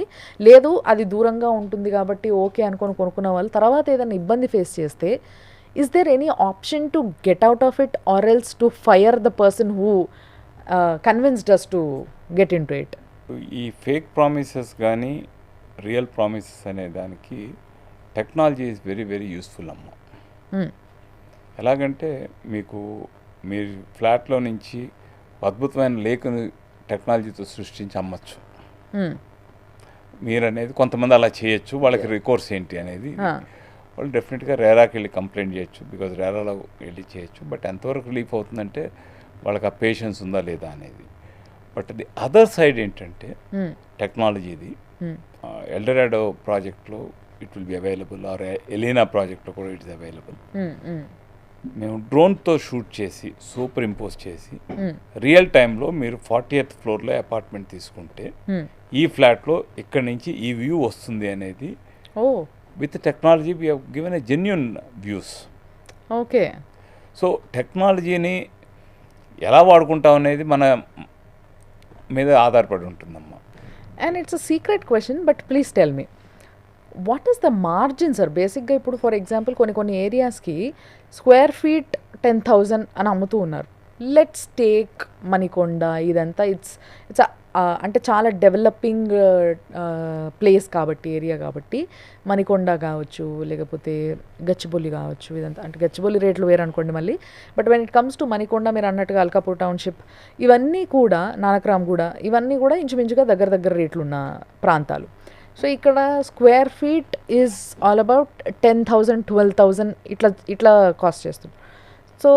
లేదు అది దూరంగా ఉంటుంది కాబట్టి ఓకే అనుకొని కొనుక్కున్న వాళ్ళు తర్వాత ఏదైనా ఇబ్బంది ఫేస్ చేస్తే, is there any option to get out of it or else to fire the person who convinced us to get into it? ఈ ఫేక్ ప్రామిసెస్ కానీ రియల్ ప్రామిసెస్ అనే దానికి technology is very very useful అమ్మ. ఎలాగంటే మీకు మీరు ఫ్లాట్లో నుంచి అద్భుతమైన లేకుని టెక్నాలజీతో సృష్టించి అమ్మచ్చు. మీరు అనేది కొంతమంది అలా చేయొచ్చు, వాళ్ళకి రికోర్స్ ఏంటి అనేది వాళ్ళు డెఫినెట్గా రేరాకి వెళ్ళి కంప్లైంట్ చేయొచ్చు, బికాజ్ రేరాలో వెళ్ళి చేయొచ్చు. బట్ ఎంతవరకు రిలీఫ్ అవుతుందంటే వాళ్ళకి ఆ పేషెన్స్ ఉందా లేదా అనేది. బట్ ది అదర్ సైడ్ ఏంటంటే టెక్నాలజీది ఎల్డరాడో ప్రాజెక్ట్లో it will be available, or ఎలీనా ప్రాజెక్ట్లో కూడా ఇట్ ఇస్ అవైలబుల్. మేము డ్రోన్తో షూట్ చేసి సూపర్ ఇంపోజ్ చేసి రియల్ టైంలో మీరు 40th ఫ్లోర్లో అపార్ట్మెంట్ తీసుకుంటే ఈ ఫ్లాట్లో ఇక్కడ నుంచి ఈ వ్యూ వస్తుంది అనేది with technology we have given a genuine views. Okay. So టెక్నాలజీని ఎలా వాడుకుంటాం అనేది మన మీద ఆధారపడి ఉంటుందమ్మా. And it's a secret question, but please tell me what is the margin sir? బేసిక్గా ఇప్పుడు ఫర్ ఎగ్జాంపుల్ కొన్ని ఏరియాస్కి స్క్వేర్ ఫీట్ 10,000 అని అమ్ముతూ ఉన్నారు. లెట్స్ టేక్ మణికొండ, ఇదంతా ఇట్స్ అంటే చాలా డెవలపింగ్ ప్లేస్ కాబట్టి, ఏరియా కాబట్టి, మణికొండ కావచ్చు, లేకపోతే గచ్చిబౌలి కావచ్చు, ఇదంతా అంటే గచ్చిబౌలి రేట్లు వేరు అనుకోండి మళ్ళీ. But when it comes to Manikonda, మీరు అన్నట్టుగా అల్కాపూర్ టౌన్షిప్, ఇవన్నీ కూడా నానక్రామ్ కూడా, ఇవన్నీ కూడా ఇంచుమించుగా దగ్గర రేట్లున్న ప్రాంతాలు. సో ఇక్కడ square feet is all about 10,000 12,000 ఇట్లా కాస్ట్ చేస్తుంది. సో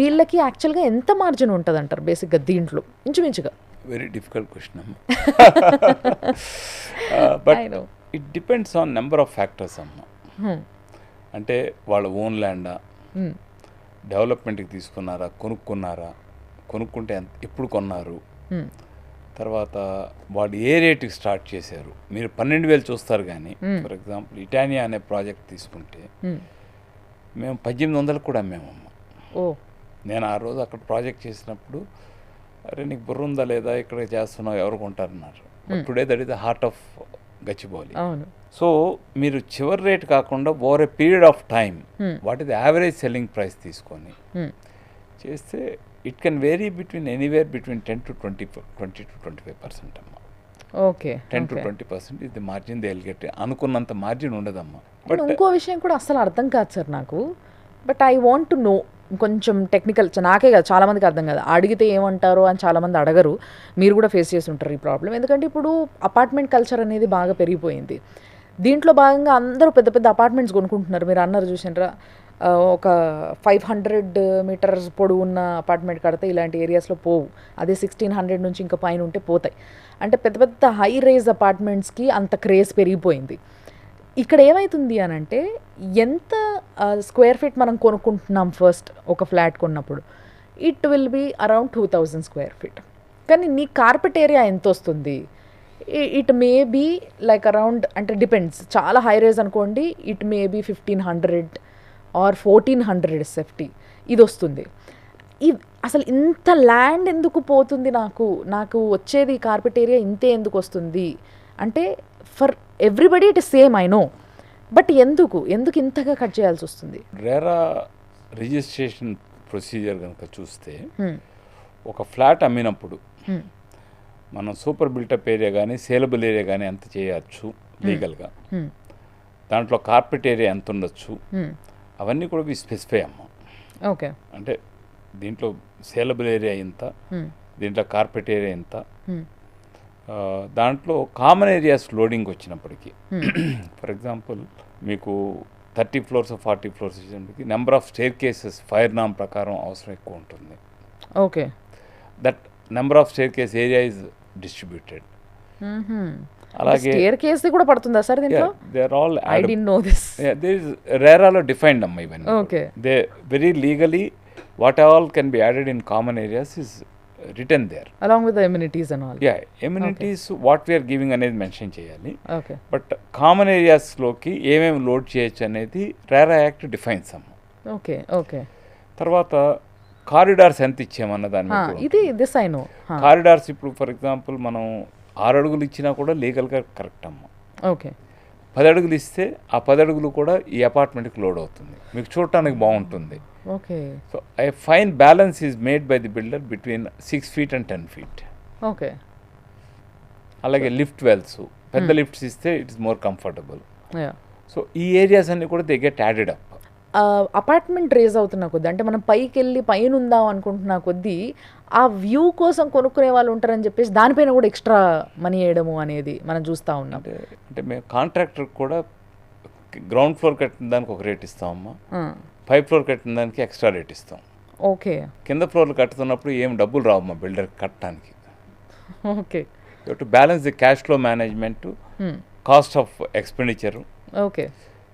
వీళ్ళకి యాక్చువల్గా ఎంత మార్జిన్ ఉంటుంది అంటారు బేసిక్గా దీంట్లో ఇంచుమించుగా? వెరీ డిఫికల్ట్ క్వశ్చన్ అమ్మ. But it depends on number of factors అమ్మ. అంటే వాళ్ళ ఓన్ ల్యాండా, డెవలప్మెంట్కి తీసుకున్నారా, కొనుక్కుంటే ఎప్పుడు కొన్నారు, తర్వాత వాళ్ళు ఏ రేటుకి స్టార్ట్ చేశారు. మీరు 12,000 చూస్తారు, కానీ ఫర్ ఎగ్జాంపుల్ ఇటానియా అనే ప్రాజెక్ట్ తీసుకుంటే మేము 1800 కూడా అమ్మామమ్మ. ఓ నేను ఆ రోజు అక్కడ ప్రాజెక్ట్ చేసినప్పుడు, అరే నీకు బుర్ర ఉందా లేదా, ఇక్కడ చేస్తున్నావు, ఎవరు కొంటారన్నారు. But today that is the heart of Gachibowli. అవును. సో మీరు చివరి రేట్ కాకుండా over a period of time what is average selling price తీసుకొని చేస్తే it can vary between anywhere between 10 to 25% అమ్మ. ఓకే. 10 to 20% ఇది మార్జిన్ దే విల్ గెట్. అనుకున్నంత margin ఉండదమ్మా. బట్ ఇంకో విషయం కూడా అస్సలు అర్థం కాదు సార్ నాకు. But I want to know, కొంచెం టెక్నికల్, నాకే కాదు చాలామందికి అర్థం కాదు. అడిగితే ఏమంటారో అని చాలామంది అడగరు. మీరు కూడా ఫేస్ చేసి ఉంటారు ఈ ప్రాబ్లం. ఎందుకంటే ఇప్పుడు అపార్ట్మెంట్ కల్చర్ అనేది బాగా పెరిగిపోయింది. దీంట్లో భాగంగా అందరూ పెద్ద పెద్ద అపార్ట్మెంట్స్ కొనుక్కుంటున్నారు. మీరు అన్నారు చూసినారా, ఒక 500 meters పొడవు ఉన్న అపార్ట్మెంట్ కడితే ఇలాంటి ఏరియాస్లో పోవు. అదే 1600 నుంచి ఇంకా పైన ఉంటే పోతాయి. అంటే పెద్ద పెద్ద హై రైజ్ అపార్ట్మెంట్స్కి అంత క్రేజ్ పెరిగిపోయింది. ఇక్కడ ఏమవుతుంది అని అంటే, ఎంత స్క్వేర్ ఫీట్ మనం కొనుక్కుంటున్నాం ఫస్ట్ ఒక ఫ్లాట్ కొన్నప్పుడు, it will be around 2000 square feet. కానీ నీ కార్పెట్ ఏరియా ఎంత వస్తుంది, it may be like around, అంటే డిపెండ్స్, చాలా హై రైజ్ అనుకోండి, it may be 1500 or 1400 SFT ఇది వస్తుంది. అసలు ఇంత ల్యాండ్ ఎందుకు పోతుంది, నాకు వచ్చేది కార్పెట్ ఏరియా ఇంతే ఎందుకు వస్తుంది అంటే, for everybody it is same, I know, but ఎందుకు ఇంతగా కట్ చేయాల్సి వస్తుంది? రేరా రిజిస్ట్రేషన్ ప్రొసీజర్ కనుక చూస్తే, ఒక ఫ్లాట్ అమ్మినప్పుడు మనం సూపర్ బిల్టప్ ఏరియా కానీ సేలబుల్ ఏరియా కానీ ఎంత చేయవచ్చు లీగల్గా, దాంట్లో కార్పెట్ ఏరియా ఎంత ఉండొచ్చు, అవన్నీ కూడా స్పెసిఫై అమ్మ. ఓకే. అంటే దీంట్లో సేలబుల్ ఏరియా ఇంత, దీంట్లో కార్పెట్ ఏరియా ఇంత, దాంట్లో కామన్ ఏరియాస్ లోడింగ్ వచ్చినప్పటికీ, ఫర్ ఎగ్జాంపుల్ మీకు 30 floors 40 floors వచ్చినప్పటికీ number of staircases fire norm అవసరం ఎక్కువ ఉంటుంది. Okay. That number of staircase area is distributed. అలాగే స్టేర్ కేస్ కూడా పడుతుందా సార్ దీంట్లో? They are all I didn't know this. There is రేరాలో డిఫైన్డ్ అమ్మ ఇవన్నీ. Okay. They very legally what all can be added in common areas is written there along with the amenities and all. Yeah, amenities what we are giving అనేది mention చేయాలి. Okay. But common ఏరియాస్లోకి ఏమేమి load చేయొచ్చు అనేది RERA act defines అమ్మ. Okay. Okay. తర్వాత corridors ఎంత ఇచ్చామన్న దాని మీద ఇది దిస్ ఐ నో. కారిడార్స్ ఇప్పుడు ఫర్ ఎగ్జాంపుల్ మనం 6 అడుగులు ఇచ్చినా కూడా లీగల్గా కరెక్ట్ అమ్మ. ఓకే. 10 అడుగులు ఇస్తే ఆ 10 అడుగులు కూడా ఈ అపార్ట్మెంట్కి లోడ్ అవుతుంది, మీకు చూడటానికి బాగుంటుంది. Okay. So a fine balance is made by the builder between 6 feet and 10 feet. Okay. అలాగే లిఫ్ట్ వెల్స్, పెద్ద లిఫ్ట్స్ ఇస్తే it is more comfortable. Yeah. So ఈ ఏరియాస్ అన్ని కూడా they get added up. Apartment raise అవుతున్న కొద్దీ, అంటే మనం పైకి వెళ్ళి పైన ఉందాం అనుకుంటున్న కొద్దీ ఆ వ్యూ కోసం కొనుక్కునే వాళ్ళు ఉంటారని చెప్పేసి దానిపైన కూడా ఎక్స్ట్రా మనీ వేయడము అనేది మనం చూస్తూ ఉన్నాం. అంటే మేము కాంట్రాక్టర్ కూడా గ్రౌండ్ ఫ్లోర్ కట్టిన దానికి ఒక రేట్ ఇస్తామమ్మా, 5th floor కట్టిన దానికి ఎక్స్ట్రా రేట్ ఇస్తాం. ఓకే. కింద ఫ్లోర్లు కట్టుతున్నప్పుడు ఏం డబ్బులు రావమ్మా బిల్డర్ కట్టడానికి. Okay. To balance the cash flow management, cost of expenditure. Okay.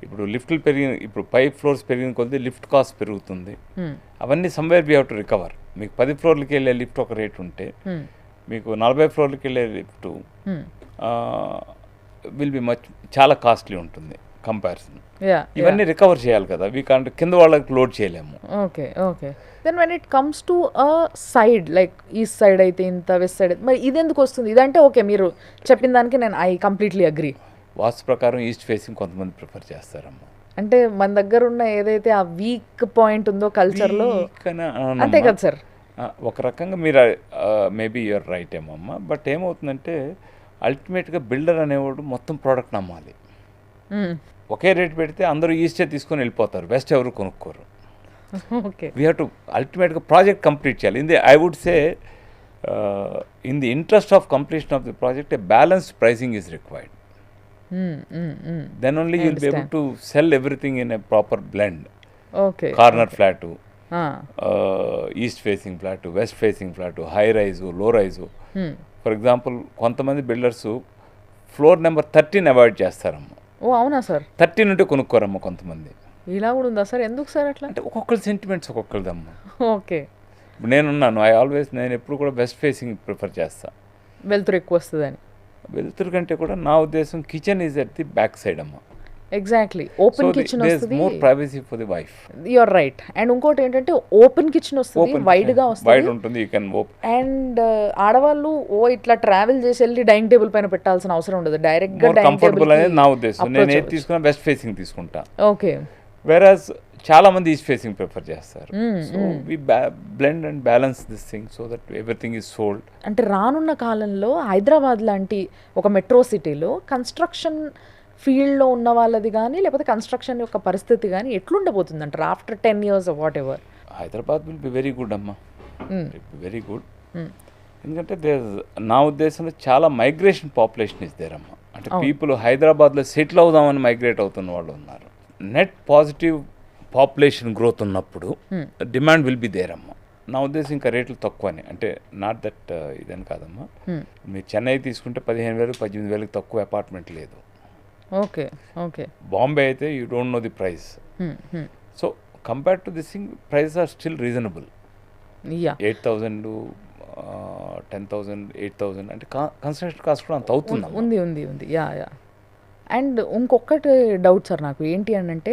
ఇప్పుడు లిఫ్ట్లు ఇప్పుడు 5 floors పెరిగిన కొద్దీ లిఫ్ట్ కాస్ట్ పెరుగుతుంది. అవన్నీ somewhere we have to recover. మీకు 10 floorలకి వెళ్ళే లిఫ్ట్ ఒక రేట్ ఉంటే, మీకు 40 floorలకి వెళ్ళే లిఫ్ట్ విల్ బి చాలా కాస్ట్లీ ఉంటుంది కంపారిజన్. ఇవన్నీ రికవర్ చేయాలి కదా, వీ కాంట్ కింద వాళ్ళకి లోడ్ చేయలేము. Okay. Okay. Then when it comes to a side, like east side అయితే ఇంత, వెస్ట్ సైడ్ మరి ఇది ఎందుకు వస్తుంది? ఇదంటే ఓకే, మీరు చెప్పిన దానికి నేను ఐ కంప్లీట్లీ అగ్రీ. వాస్తు ప్రకారం ఈస్ట్ ఫేసింగ్ కొంతమంది ప్రిఫర్ చేస్తారమ్మా. అంటే మన దగ్గర ఉన్న ఏదైతే ఆ వీక్ పాయింట్ ఉందో కల్చర్లో, అంతే కదా సార్? ఒక రకంగా మీరు మేబీ యూఆర్ రైట్ ఏమమ్మా. బట్ ఏమవుతుందంటే అల్టిమేట్గా బిల్డర్ అనేవాడు మొత్తం ప్రోడక్ట్ నమ్మాలి. ఒకే రేట్ పెడితే అందరూ ఈస్టే తీసుకొని వెళ్ళిపోతారు, వెస్ట్ ఎవరు కొనుక్కోరు. ఓకే. వీ హ్యావ్ టు అల్టిమేట్గా ప్రాజెక్ట్ కంప్లీట్ చేయాలి. I would say in the interest of completion of the project a balanced pricing is required. Then only you will be able to sell everything in a proper blend. Okay. Corner flat, east facing flat, west facing flat, high rise, low rise. For example, కొంతమంది builders floor number 13 avoid చేస్తారమ్మ. ఓ అవునా sir? 13 ఉంటే కొనుక్కోరమ్మ కొంతమంది. ఇలా కూడా ఉందా sir? ఎందుకు sir అట్లా? అంటే ఒక్కొక్కరి సెంటిమెంట్స్ ఒక్కొక్కరిదమ్మ. ఓకే. ఇప్పుడు నేను ఎప్పుడు కూడా వెస్ట్ ఫేసింగ్ ప్రిఫర్ చేస్తాను, వెలుతురు ఎక్కువ వస్తుందని. వెలుతురు కంటే కూడా నా ఉద్దేశం kitchen is at the back side అమ్మ. Exactly So open kitchen there's వస్తుంది, more privacy for the wife. You're right. And ఇంకోటి ఏంటంటే ఓపెన్ కిచెన్ వస్తుంది, Open వైడ్గా wide వస్తుంది. ఉంటుంది, you can open. అండ్ ఆడవాళ్ళు ఇట్లా ట్రావెల్ చేసి వెళ్ళి డైనింగ్ టేబుల్ పైన పెట్టాల్సిన అవసరం ఉండదు, డైరెక్ట్గా మోర్ డైనింగ్ కంఫర్టబుల్ అనేది టేబుల్ నా ఉద్దేశం. నేను ఏది తీసుకున్నా వెస్ట్ ఫేసింగ్ తీసుకుంటా. ఓకే. వెరాజ్ చాలా మంది ఈస్ట్ ఫేసింగ్ ప్రిఫర్ చేస్తారు. So we blend and balance this thing so that everything is sold. అంటే రానున్న కాలంలో హైదరాబాద్ లాంటి ఒక మెట్రో సిటీలో కన్స్ట్రక్షన్ ఫీల్డ్లో ఉన్న వాళ్ళది కానీ లేకపోతే కన్స్ట్రక్షన్ యొక్క పరిస్థితి కానీ ఎట్లుండబోతుంది అంటారు after 10 years of what ever? Hyderabad will be very good అమ్మా, వెరీ గుడ్. ఎందుకంటే నా ఉద్దేశంలో చాలా మైగ్రేషన్ పాపులేషన్ ఇస్ దేర్ అమ్మా. అంటే పీపుల్ హైదరాబాద్లో సెటిల్ అవుదామని మైగ్రేట్ అవుతున్న వాళ్ళు ఉన్నారు. నెట్ పాజిటివ్ పాపులేషన్ గ్రోత్ ఉన్నప్పుడు డిమాండ్ విల్ బి దేర్ అమ్మా. నా ఉద్దేశం ఇంకా రేట్లు తక్కువని, అంటే నాట్ దట్ ఇదని కాదమ్మా. మీరు చెన్నై తీసుకుంటే 15,000 18,000 తక్కువ అపార్ట్మెంట్ లేదు. Okay okay. బాంబే అయితే you don't know the price. So compare to this thing price are still reasonable. 8,000 10,000 8,000 అంటే కన్స్ట్రక్షన్ కాస్ట్ కూడా అంత అవుతుంది. ఉంది ఉంది ఉంది, యా యా. అండ్ ఇంకొకటి డౌట్ సార్ నాకు ఏంటి అని అంటే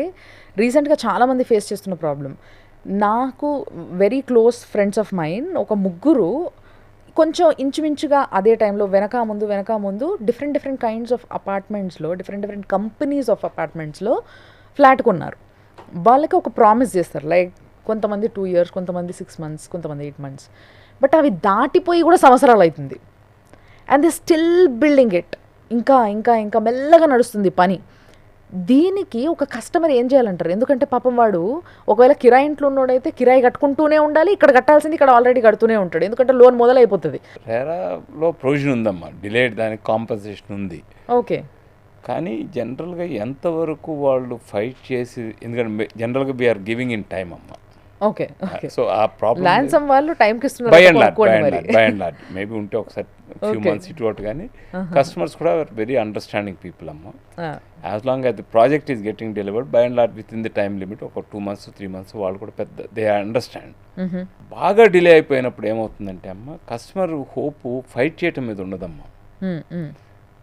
రీసెంట్గా చాలామంది ఫేస్ చేస్తున్న ప్రాబ్లం, నాకు very close friends of mine ఒక ముగ్గురు కొంచెం ఇంచుమించుగా అదే టైంలో వెనక ముందు డిఫరెంట్ కైండ్స్ ఆఫ్ అపార్ట్మెంట్స్లో డిఫరెంట్ కంపెనీస్ ఆఫ్ అపార్ట్మెంట్స్లో ఫ్లాట్ కొన్నారు. వాళ్ళకి ఒక ప్రామిస్ చేస్తారు, లైక్ కొంతమంది 2 years, కొంతమంది 6 months, కొంతమంది 8 months. బట్ అవి దాటిపోయి కూడా సంవత్సరాలు అవుతుంది. And they still building it. ఇంకా మెల్లగా నడుస్తుంది పని. దీనికి ఒక కస్టమర్ ఏం చేయాలంటారు? ఎందుకంటే పాపం వాడు ఒకవేళ కిరాయి ఇంట్లో ఉన్నోడైతే కిరాయి కట్టుకుంటూనే ఉండాలి, ఇక్కడ కట్టాల్సింది ఇక్కడ ఆల్రెడీ కడుతూనే ఉంటాడు, ఎందుకంటే లోన్ మొదలైపోతుంది. రేరాలో ప్రొవిజన్ ఉందమ్మా, డిలేడ్ దానికి కాంపన్సేషన్ ఉంది. ఓకే. కానీ జనరల్గా ఎంతవరకు వాళ్ళు ఫైట్ చేసి, ఎందుకంటే జనరల్గా వీఆర్ గివింగ్ ఇన్ టైమ్ అమ్మా. Okay okay. సో ఆ ప్రాబ్లం ల్యాన్సమ్ వాళ్ళు టైంకి బై అండ్ లార్డ్ మేబీ ఉంటే ఒకసారి ఫ్యూ మంత్స్ ఇటు అటు, కానీ కస్టమర్స్ కూడా వెరీ అండర్స్టాండింగ్ పీపుల్ అమ్మా. As long as the project is getting delivered by and lord with in the time limit, ఒక 2 months 3 months వాళ్ళు కూడా పెద్ద దే అండర్స్టాండ్. బాగా డిలే అయిపోయినప్పుడు ఏమవుతుందంటే అమ్మ, కస్టమర్ హోప్ ఫైట్ చేయటం మీద ఉండదమ్మా,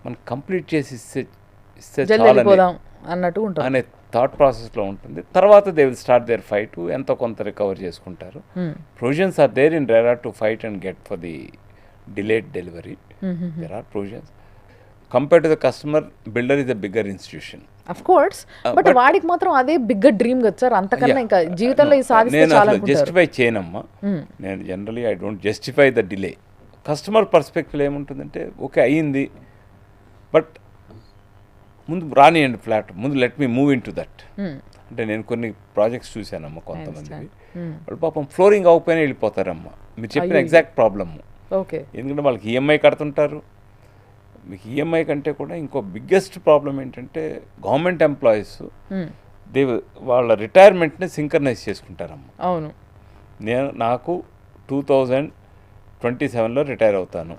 మనం కంప్లీట్ చేసి ఇస్తే చాలని అన్నట్టు అనే థాట్ ప్రాసెస్లో ఉంటుంది. తర్వాత they will start their fight, ఎంతో కొంత రికవర్ చేసుకుంటారు. Provisions are there in RERA to fight and get for the delayed delivery. There are provisions. Compare to the customer, builder is the bigger institution. Of course, but వాడికి మాత్రం అదే bigger dream కదా sir, అంతకన్నా ఇంకా జీవితంలో ఈ సాధిస్తే నేను చాలా అసలు జస్టిఫై చేయనమ్మా. నేను generally I don't justify the delay. Customer perspective ఏముంటుందంటే, ఓకే అయ్యింది, బట్ ముందు రానియండి ఫ్లాట్, ముందు let me move in to that. అంటే నేను కొన్ని ప్రాజెక్ట్స్ చూశానమ్మా, కొంతమందివి వాళ్ళు పాపం ఫ్లోరింగ్ అవ్వకపోయినా వెళ్ళిపోతారమ్మా. మీరు చెప్పిన ఎగ్జాక్ట్ ప్రాబ్లమ్. ఓకే. ఎందుకంటే వాళ్ళకి ఈఎంఐ కడుతుంటారు. మీకు ఈఎంఐ కంటే కూడా ఇంకో బిగ్గెస్ట్ ప్రాబ్లం ఏంటంటే, గవర్నమెంట్ ఎంప్లాయీస్ వాళ్ళ రిటైర్మెంట్ని సింక్రనైజ్ చేసుకుంటారమ్మా. అవును. నాకు 2027లో రిటైర్ అవుతాను,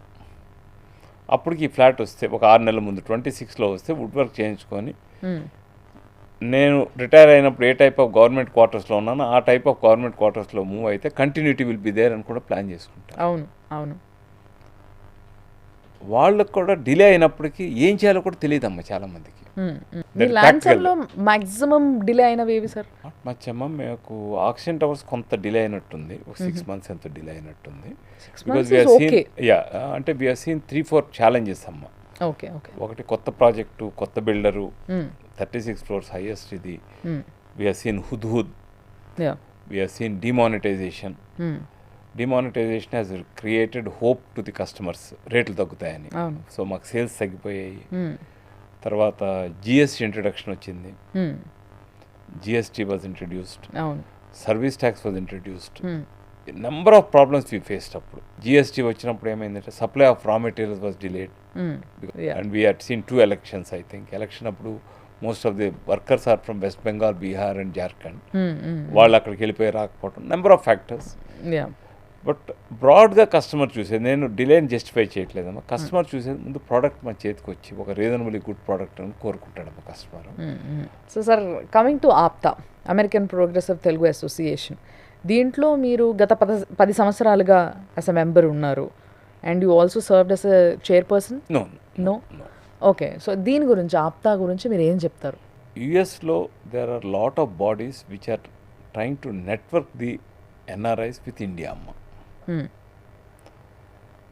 అప్పటికి ఈ ఫ్లాట్ వస్తే ఒక 6 నెలల ముందు 26లో వస్తే వుడ్ వర్క్ చేయించుకొని నేను రిటైర్ అయినప్పుడు ఏ టైప్ ఆఫ్ గవర్నమెంట్ క్వార్టర్స్లో ఉన్నానో ఆ టైప్ ఆఫ్ గవర్నమెంట్ క్వార్టర్స్లో మూవ్ అయితే కంటిన్యూటీ విల్ బి దేర్ అని కూడా ప్లాన్ చేసుకుంటాను. అవును అవును. వాళ్ళకు కూడా డిలే అయినప్పటికీ ఏం చేయాలో కూడా తెలియదమ్మా చాలామందికి. ల్యాన్సర్లో మాక్సిమం డిలే అయినవి ఏవి సార్? మచ్చమ్మ మీకు ఆక్సిజన్ టవర్స్ కొంత డిలే అయినట్టుంది, ఒక 6 months ఎంత డిలే అయినట్టుంది. అంటే వీఆర్ సీన్ 3-4 challenges అమ్మ. Okay okay. ఒకటి కొత్త ప్రాజెక్టు, కొత్త బిల్డరు, 36 floors హైయెస్ట్ ఇది. We are seen Hudhud, we are seen demonetisation. Demonetisation has created hope to the customers, రేట్లు తగ్గుతాయని. సో మాకు సేల్స్ తగ్గిపోయాయి. తర్వాత జిఎస్టీ ఇంట్రడక్షన్ వచ్చింది, GST was introduced, service tax was introduced. Number of problems we faced. అప్పుడు GST వచ్చినప్పుడు ఏమైందంటే, supply of raw materials was delayed and we had seen 2 elections I think. Election అప్పుడు most of the workers are from West Bengal, Bihar and Jharkhand. వాళ్ళు అక్కడికి వెళ్ళిపోయి రాకపోవడం, number of factors. But బ్రాడ్గా customer చూసేది, నేను డిలేని జస్టిఫై చేయట్లేదమ్మా. కస్టమర్ చూసేది ముందు ప్రోడక్ట్ మన చేతికి వచ్చి ఒక రీజనబుల్లీ గుడ్ ప్రోడక్ట్ అని కోరుకుంటాడమ్మా కస్టమర్. So sir, coming to APTA, American progressive Telugu association, దీంట్లో మీరు గత 10 సంవత్సరాలుగా యాజ్ అ మెంబర్ ఉన్నారు and you also served as a chairperson. No. Okay. So దీని గురించి, ఆప్తా గురించి మీరు ఏం చెప్తారు? యుఎస్లో there are lot of bodies which are trying to network the NRIs with India అమ్మ.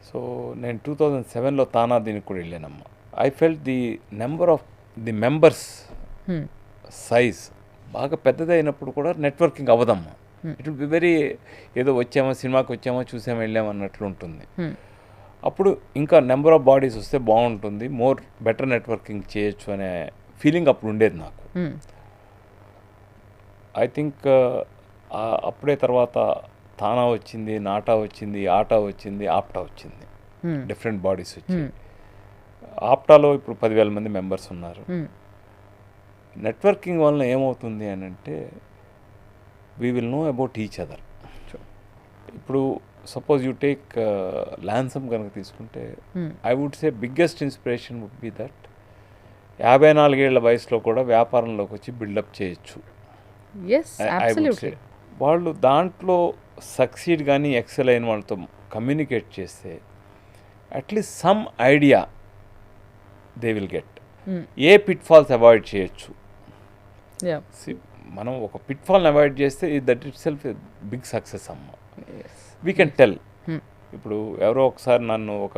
సో నేను 2007లో తానా దీనికి కూడా వెళ్ళానమ్మా. I felt the number of the members size బాగా పెద్దదైనప్పుడు కూడా నెట్వర్కింగ్ అవ్వదమ్మా. ఇట్ విల్ బి వెరీ ఏదో వచ్చామో సినిమాకి వచ్చామో చూసామో వెళ్ళామో అన్నట్లు ఉంటుంది. అప్పుడు ఇంకా నెంబర్ ఆఫ్ బాడీస్ వస్తే బాగుంటుంది, మోర్ బెటర్ నెట్వర్కింగ్ చేయొచ్చు అనే ఫీలింగ్ అప్పుడు ఉండేది నాకు. ఐ థింక్ అప్పుడే తర్వాత తానా వచ్చింది, నాటా వచ్చింది, ఆటా వచ్చింది, ఆప్టా వచ్చింది, డిఫరెంట్ బాడీస్ వచ్చి. ఆప్టాలో ఇప్పుడు 10,000 మంది మెంబర్స్ ఉన్నారు. నెట్వర్కింగ్ వలన ఏమవుతుంది అని అంటే we will know about each other. ఇప్పుడు సపోజ్ యూ టేక్ ల్యాన్సమ్ కనుక తీసుకుంటే I would say biggest inspiration would be that 54 ఏళ్ల వయసులో కూడా వ్యాపారంలోకి వచ్చి బిల్డప్ చేయొచ్చు. ఐ వుడ్ సే వాళ్ళు దాంట్లో సక్సీడ్ కానీ ఎక్సెల్ అయిన వాళ్ళతో కమ్యూనికేట్ చేస్తే at least some idea they will get. A pitfalls avoid చేయొచ్చు. మనం ఒక పిట్ ఫాల్ని అవాయిడ్ చేస్తే that itself big success అమ్మ. We can tell. ఇప్పుడు ఎవరో ఒకసారి నన్ను ఒక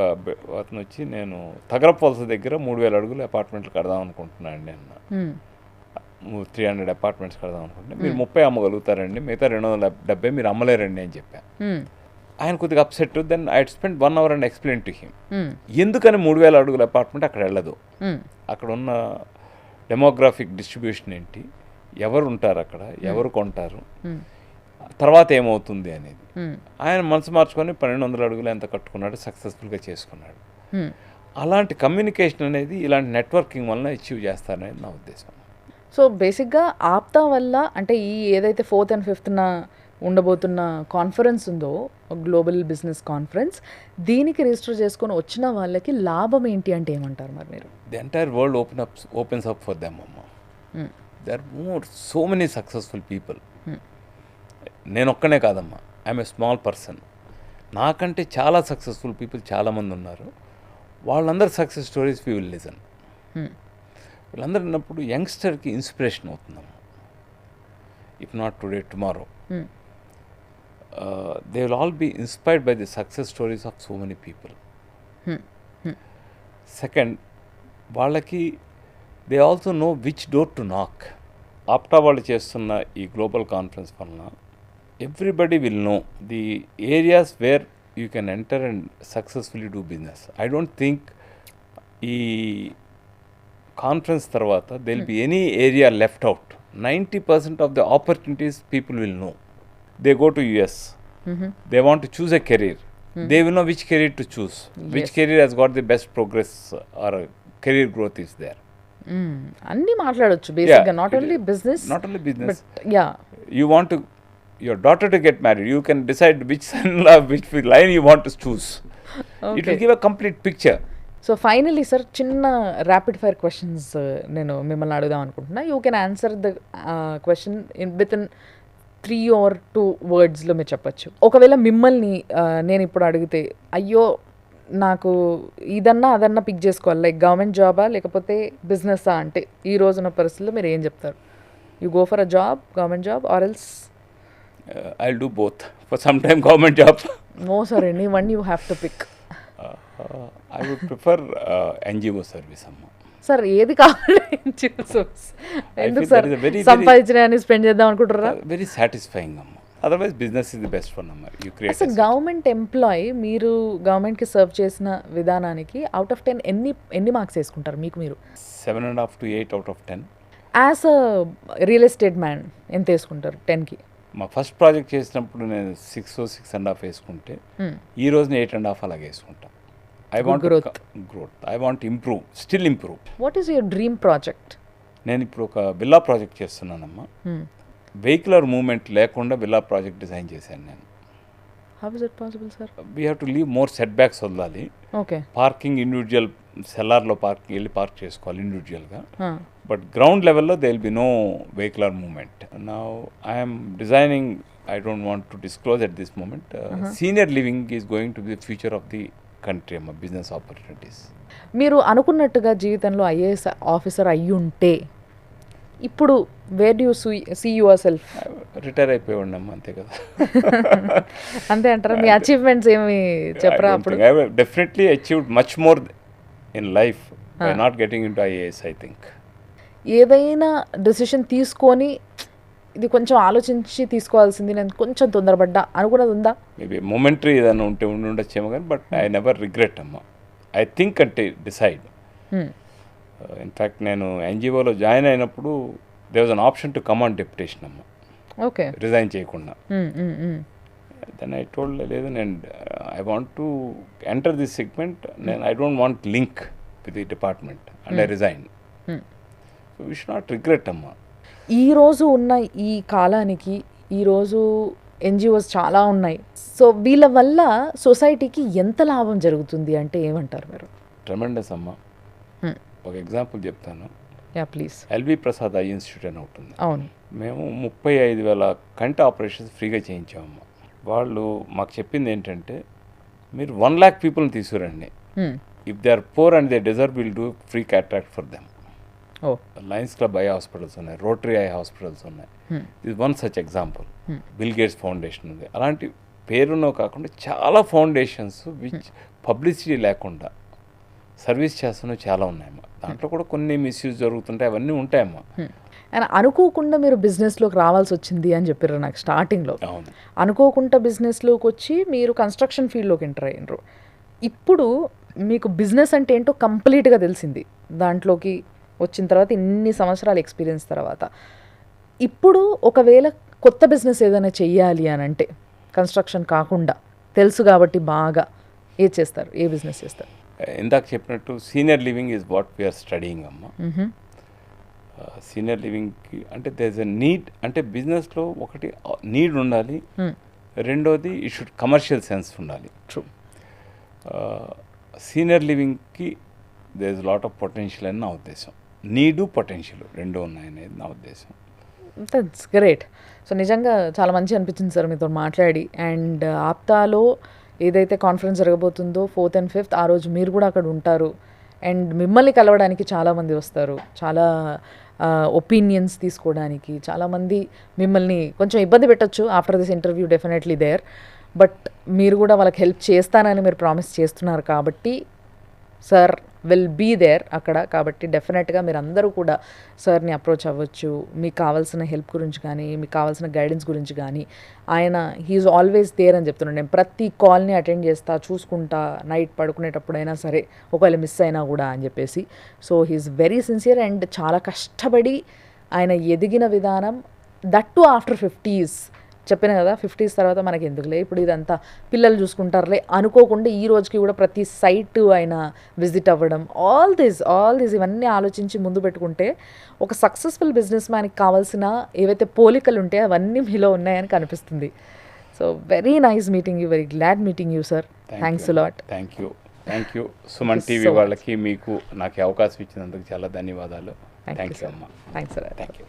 అతను వచ్చి నేను తగరపోల్స దగ్గర 3,000 అడుగులు అపార్ట్మెంట్లు కడదాం అనుకుంటున్నాను నేను. 300 అపార్ట్మెంట్స్ కడదాం అనుకుంటున్నా. మీరు 30 అమ్మగలుగుతారండి, మిగతా 270 మీరు అమ్మలేరండి అని చెప్పాను. ఆయన కొద్దిగా upset. Then I spend 1 hour and explain to him ఎందుకని 3,000 అడుగుల అపార్ట్మెంట్ అక్కడ వెళ్ళదు, అక్కడ ఉన్న డెమోగ్రాఫిక్ డిస్ట్రిబ్యూషన్ ఏంటి, ఎవరు ఉంటారు అక్కడ, ఎవరు కొంటారు, తర్వాత ఏమవుతుంది అనేది. ఆయన మనసు మార్చుకొని 1,200 అడుగులు ఎంత కట్టుకున్నాడు, సక్సెస్ఫుల్గా చేసుకున్నాడు. అలాంటి కమ్యూనికేషన్ అనేది ఇలాంటి నెట్వర్కింగ్ వలన అచీవ్ చేస్తారనేది నా ఉద్దేశం. సో బేసిక్గా ఆప్తా వల్ల అంటే ఈ ఏదైతే 4th and 5th ఉండబోతున్న కాన్ఫరెన్స్ ఉందో, గ్లోబల్ బిజినెస్ కాన్ఫరెన్స్, దీనికి రిజిస్టర్ చేసుకొని వచ్చిన వాళ్ళకి లాభం ఏంటి అంటే ఏమంటారు మరి మీరు? The entire world opens up for them అమ్మ. They are so many successful people. నేను ఒక్కనే కాదమ్మా, ఐఎమ్ ఏ స్మాల్ పర్సన్. నాకంటే చాలా సక్సెస్ఫుల్ పీపుల్ చాలామంది ఉన్నారు. వాళ్ళందరి success stories we will listen. వీళ్ళందరూ ఉన్నప్పుడు యంగ్స్టర్కి ఇన్స్పిరేషన్ అవుతుందమ్మా. If not today, tomorrow they will all be inspired by the success stories of so many people. Second, వాళ్ళకి they also know which door to knock. ఆప్టా వాళ్ళు చేస్తున్న ఈ global conference వలన everybody will know the areas where you can enter and successfully do business. I don't think ఈ conference తర్వాత they will be any area left out. 90% of the opportunities people will know. They go to US. They want to choose a career. They will know which career to choose. Which career has got the best progress or career growth is there. అన్నీ మాట్లాడొచ్చు బేసిక్గా. Not only business, but yeah, you want to your daughter to get married, you can decide which which line you want to choose. It will give a complete picture. So finally sir, చిన్న rapid fire questions నేను మిమ్మల్ని అడుగుదాం అనుకుంటున్నా. You can answer the question with in 3 or 2 wordsలో మీరు చెప్పచ్చు. ఒకవేళ మిమ్మల్ని నేను ఇప్పుడు అడిగితే, అయ్యో నాకు ఇదన్నా అదన్నా పిక్ చేసుకోవాలి, లైక్ గవర్నమెంట్ జాబా లేకపోతే బిజినెస్సా అంటే ఈ రోజున పరిస్థితుల్లో మీరు ఏం చెప్తారు? You go for a job, government job, or else? I'll do both. For some time government job. No sir, anyone you have to pick. I would prefer NGO service అమ్మా. సార్ ఏది కావాలి? ఎందుకు సార్ సంపాదించిన spend చేద్దాం అనుకుంటారా? Very satisfying అమ్మ. Otherwise business is the best for అమ్మ. You create. అసలు గవర్నమెంట్ ఎంప్లాయీ మీరు గవర్నమెంట్కి సర్వ్ చేసిన విధానానికి అవుట్ ఆఫ్ 10 ఎన్ని మార్క్స్ వేసుకుంటారు మీకు మీరు? 7.5 to 8 out of 10. As a real estate man ఎంత వేసుకుంటారు 10కి? మా ఫస్ట్ ప్రాజెక్ట్ చేసినప్పుడు నేను 6.5 వేసుకుంటే ఈ రోజున 8.5 అలాగే వేసుకుంటాను. I want growth. I want to improve, still improve. What is your dream project? నేను ఇప్పుడు ఒక విల్లా ప్రాజెక్ట్ చేస్తున్నానమ్మా. వెహికులర్ మూవ్మెంట్ లేకుండా విల్లా ప్రాజెక్ట్ డిజైన్ చేశాను నేను. How is it possible, sir? We have to leave more setbacks వదలాలి. Okay. Parking individual సెల్లార్లో వెళ్ళి park చేసుకోవాలి ఇండివిజువల్గా. బట్ గ్రౌండ్ లెవెల్లో they will be no vehicular movement. Now I'm designing, I don't want to disclose at this moment. Senior living is going to be the future of the country అమ్మ, business opportunities. మీరు అనుకున్నట్టుగా జీవితంలో IAS officer అయ్యి ఉంటే ఇప్పుడు where do you see yourself? Retire అయిపోయాడమ్మా, అంతే కదా. అంతే అంటారా? మీ అచీవ్మెంట్స్ ఏమి చెప్పరా అప్పుడు? Definitely achieved much more in life by not getting in to IAS, I think. ఏదైనా డెసిషన్ తీసుకొని ఇది కొంచెం ఆలోచించి తీసుకోవాల్సింది, నేను కొంచెం తొందరపడ్డా అనుకున్నది ఉందా? మేబీ మొమెంటరీ ఏదైనా ఉండొచ్చేమో కానీ, బట్ ఐ నెవర్ రిగ్రెట్ అమ్మా. ఐ థింక్ అంటే డిసైడ్. ఇన్ఫ్యాక్ట్ నేను ఎన్జిఓలో జాయిన్ అయినప్పుడు there was an option to come on deputation అమ్మ, ఓకే, రిజైన్ చేయకుండా. దెన్ ఐ టోల్డ్ లేదు, నేను I want to enter this segment, నేను I don't want link with the department and I resign. So we should not regret అమ్మా. ఈరోజు ఉన్న ఈ కాలానికి ఈరోజు ఎన్జిఓస్ చాలా ఉన్నాయి. సో వీళ్ళ వల్ల సొసైటీకి ఎంత లాభం జరుగుతుంది అంటే ఏమంటారు మీరు? ట్రెమెండస్ అమ్మా. ఒక ఎగ్జాంపుల్ చెప్తాను. Yeah please. LV Prasad eye institute అని ఉంటుంది. అవును. మేము 35,000 కంటి ఆపరేషన్స్ ఫ్రీగా చేయించామమ్మా. వాళ్ళు మాకు చెప్పింది ఏంటంటే, మీరు 1 lakh పీపుల్ని తీసుకురండి, if they are poor and they deserve will do free cataract for them. Lions Club eye hospitals ఉన్నాయి, రోటరీ ఐ హాస్పిటల్స్ ఉన్నాయి. ఇది one such example. Bill Gates Foundation ఉంది. అలాంటి పేరునో కాకుండా చాలా ఫౌండేషన్స్ విచ్ పబ్లిసిటీ లేకుండా సర్వీస్ చేస్తున్నవి చాలా ఉన్నాయమ్మా. దాంట్లో కూడా కొన్ని మిస్యూజ్ జరుగుతుంటాయి, అవన్నీ ఉంటాయమ్మా. అండ్ అనుకోకుండా మీరు బిజినెస్లోకి రావాల్సి వచ్చింది అని చెప్పారు నాకు స్టార్టింగ్లో. అవును, అనుకోకుండా బిజినెస్లోకి వచ్చి మీరు కన్స్ట్రక్షన్ ఫీల్డ్లోకి ఎంటర్ అయ్యారు. ఇప్పుడు మీకు బిజినెస్ అంటే ఏంటో కంప్లీట్గా తెలిసింది దాంట్లోకి వచ్చిన తర్వాత, ఇన్ని సంవత్సరాల ఎక్స్పీరియన్స్ తర్వాత. ఇప్పుడు ఒకవేళ కొత్త బిజినెస్ ఏదైనా చెయ్యాలి అని అంటే, కన్స్ట్రక్షన్ కాకుండా తెలుసు కాబట్టి బాగా ఏది చేస్తారు? ఏ బిజినెస్ చేస్తారు? ఇందాక చెప్పినట్టు senior living is what we are studying అమ్మా. సీనియర్ లివింగ్కి అంటే దేర్ ఇస్ ఎ నీడ్. అంటే బిజినెస్లో ఒకటి నీడ్ ఉండాలి, రెండోది ఈ షుడ్ కమర్షియల్ సెన్స్ ఉండాలి. ట్రూ. సీనియర్ లివింగ్కి there is lot of potential అని నా ఉద్దేశం. నీడు పొటెన్షియల్ రెండు ఉన్నాయనేది నా ఉద్దేశం. That's great. సో నిజంగా చాలా మంచి అనిపించింది సార్ మీతో మాట్లాడి. అండ్ ఆప్తాలో ఏదైతే కాన్ఫరెన్స్ జరగబోతుందో 4th and 5th, ఆ రోజు మీరు కూడా అక్కడ ఉంటారు. అండ్ మిమ్మల్ని కలవడానికి చాలామంది వస్తారు, చాలా ఒపీనియన్స్ తీసుకోవడానికి. చాలామంది మిమ్మల్ని కొంచెం ఇబ్బంది పెట్టచ్చు after this interview, definitely there. But మీరు కూడా వాళ్ళకి హెల్ప్ చేస్తానని మీరు ప్రామిస్ చేస్తున్నారు కాబట్టి సార్ విల్ బీ దేర్ అక్కడ. కాబట్టి డెఫినెట్గా మీరు అందరూ కూడా సార్ని అప్రోచ్ అవ్వచ్చు, మీకు కావాల్సిన హెల్ప్ గురించి కానీ, మీకు కావాల్సిన గైడెన్స్ గురించి కానీ. ఆయన హీఈస్ ఆల్వేస్ దేర్ అని చెప్తున్నాను. నేను ప్రతి కాల్ని అటెండ్ చేస్తా, చూసుకుంటా, నైట్ పడుకునేటప్పుడైనా సరే ఒకవేళ మిస్ అయినా కూడా అని చెప్పేసి. So he is very sincere and చాలా కష్టపడి ఆయన ఎదిగిన విధానం, దట్ టు ఆఫ్టర్ 50s. చెప్పాను కదా, 50s తర్వాత మనకి ఎందుకులే, ఇప్పుడు ఇదంతా పిల్లలు చూసుకుంటారులే అనుకోకుండా ఈ రోజుకి కూడా ప్రతి సైట్ ఆయన విజిట్ అవ్వడం, ఆల్ దిస్ ఇవన్నీ ఆలోచించి ముందు పెట్టుకుంటే ఒక సక్సెస్ఫుల్ బిజినెస్ మ్యాన్కి కావాల్సిన ఏవైతే పోలికలు ఉంటాయో అవన్నీ మీలో ఉన్నాయని కనిపిస్తుంది. So very nice meeting you, very glad meeting you sir. Thanks lot. Thank you Suman TV వాళ్ళకి, మీకు నాకు అవకాశం ఇచ్చినందుకు చాలా ధన్యవాదాలు. థ్యాంక్ యూ అమ్మా. Thanks sir. Thank you.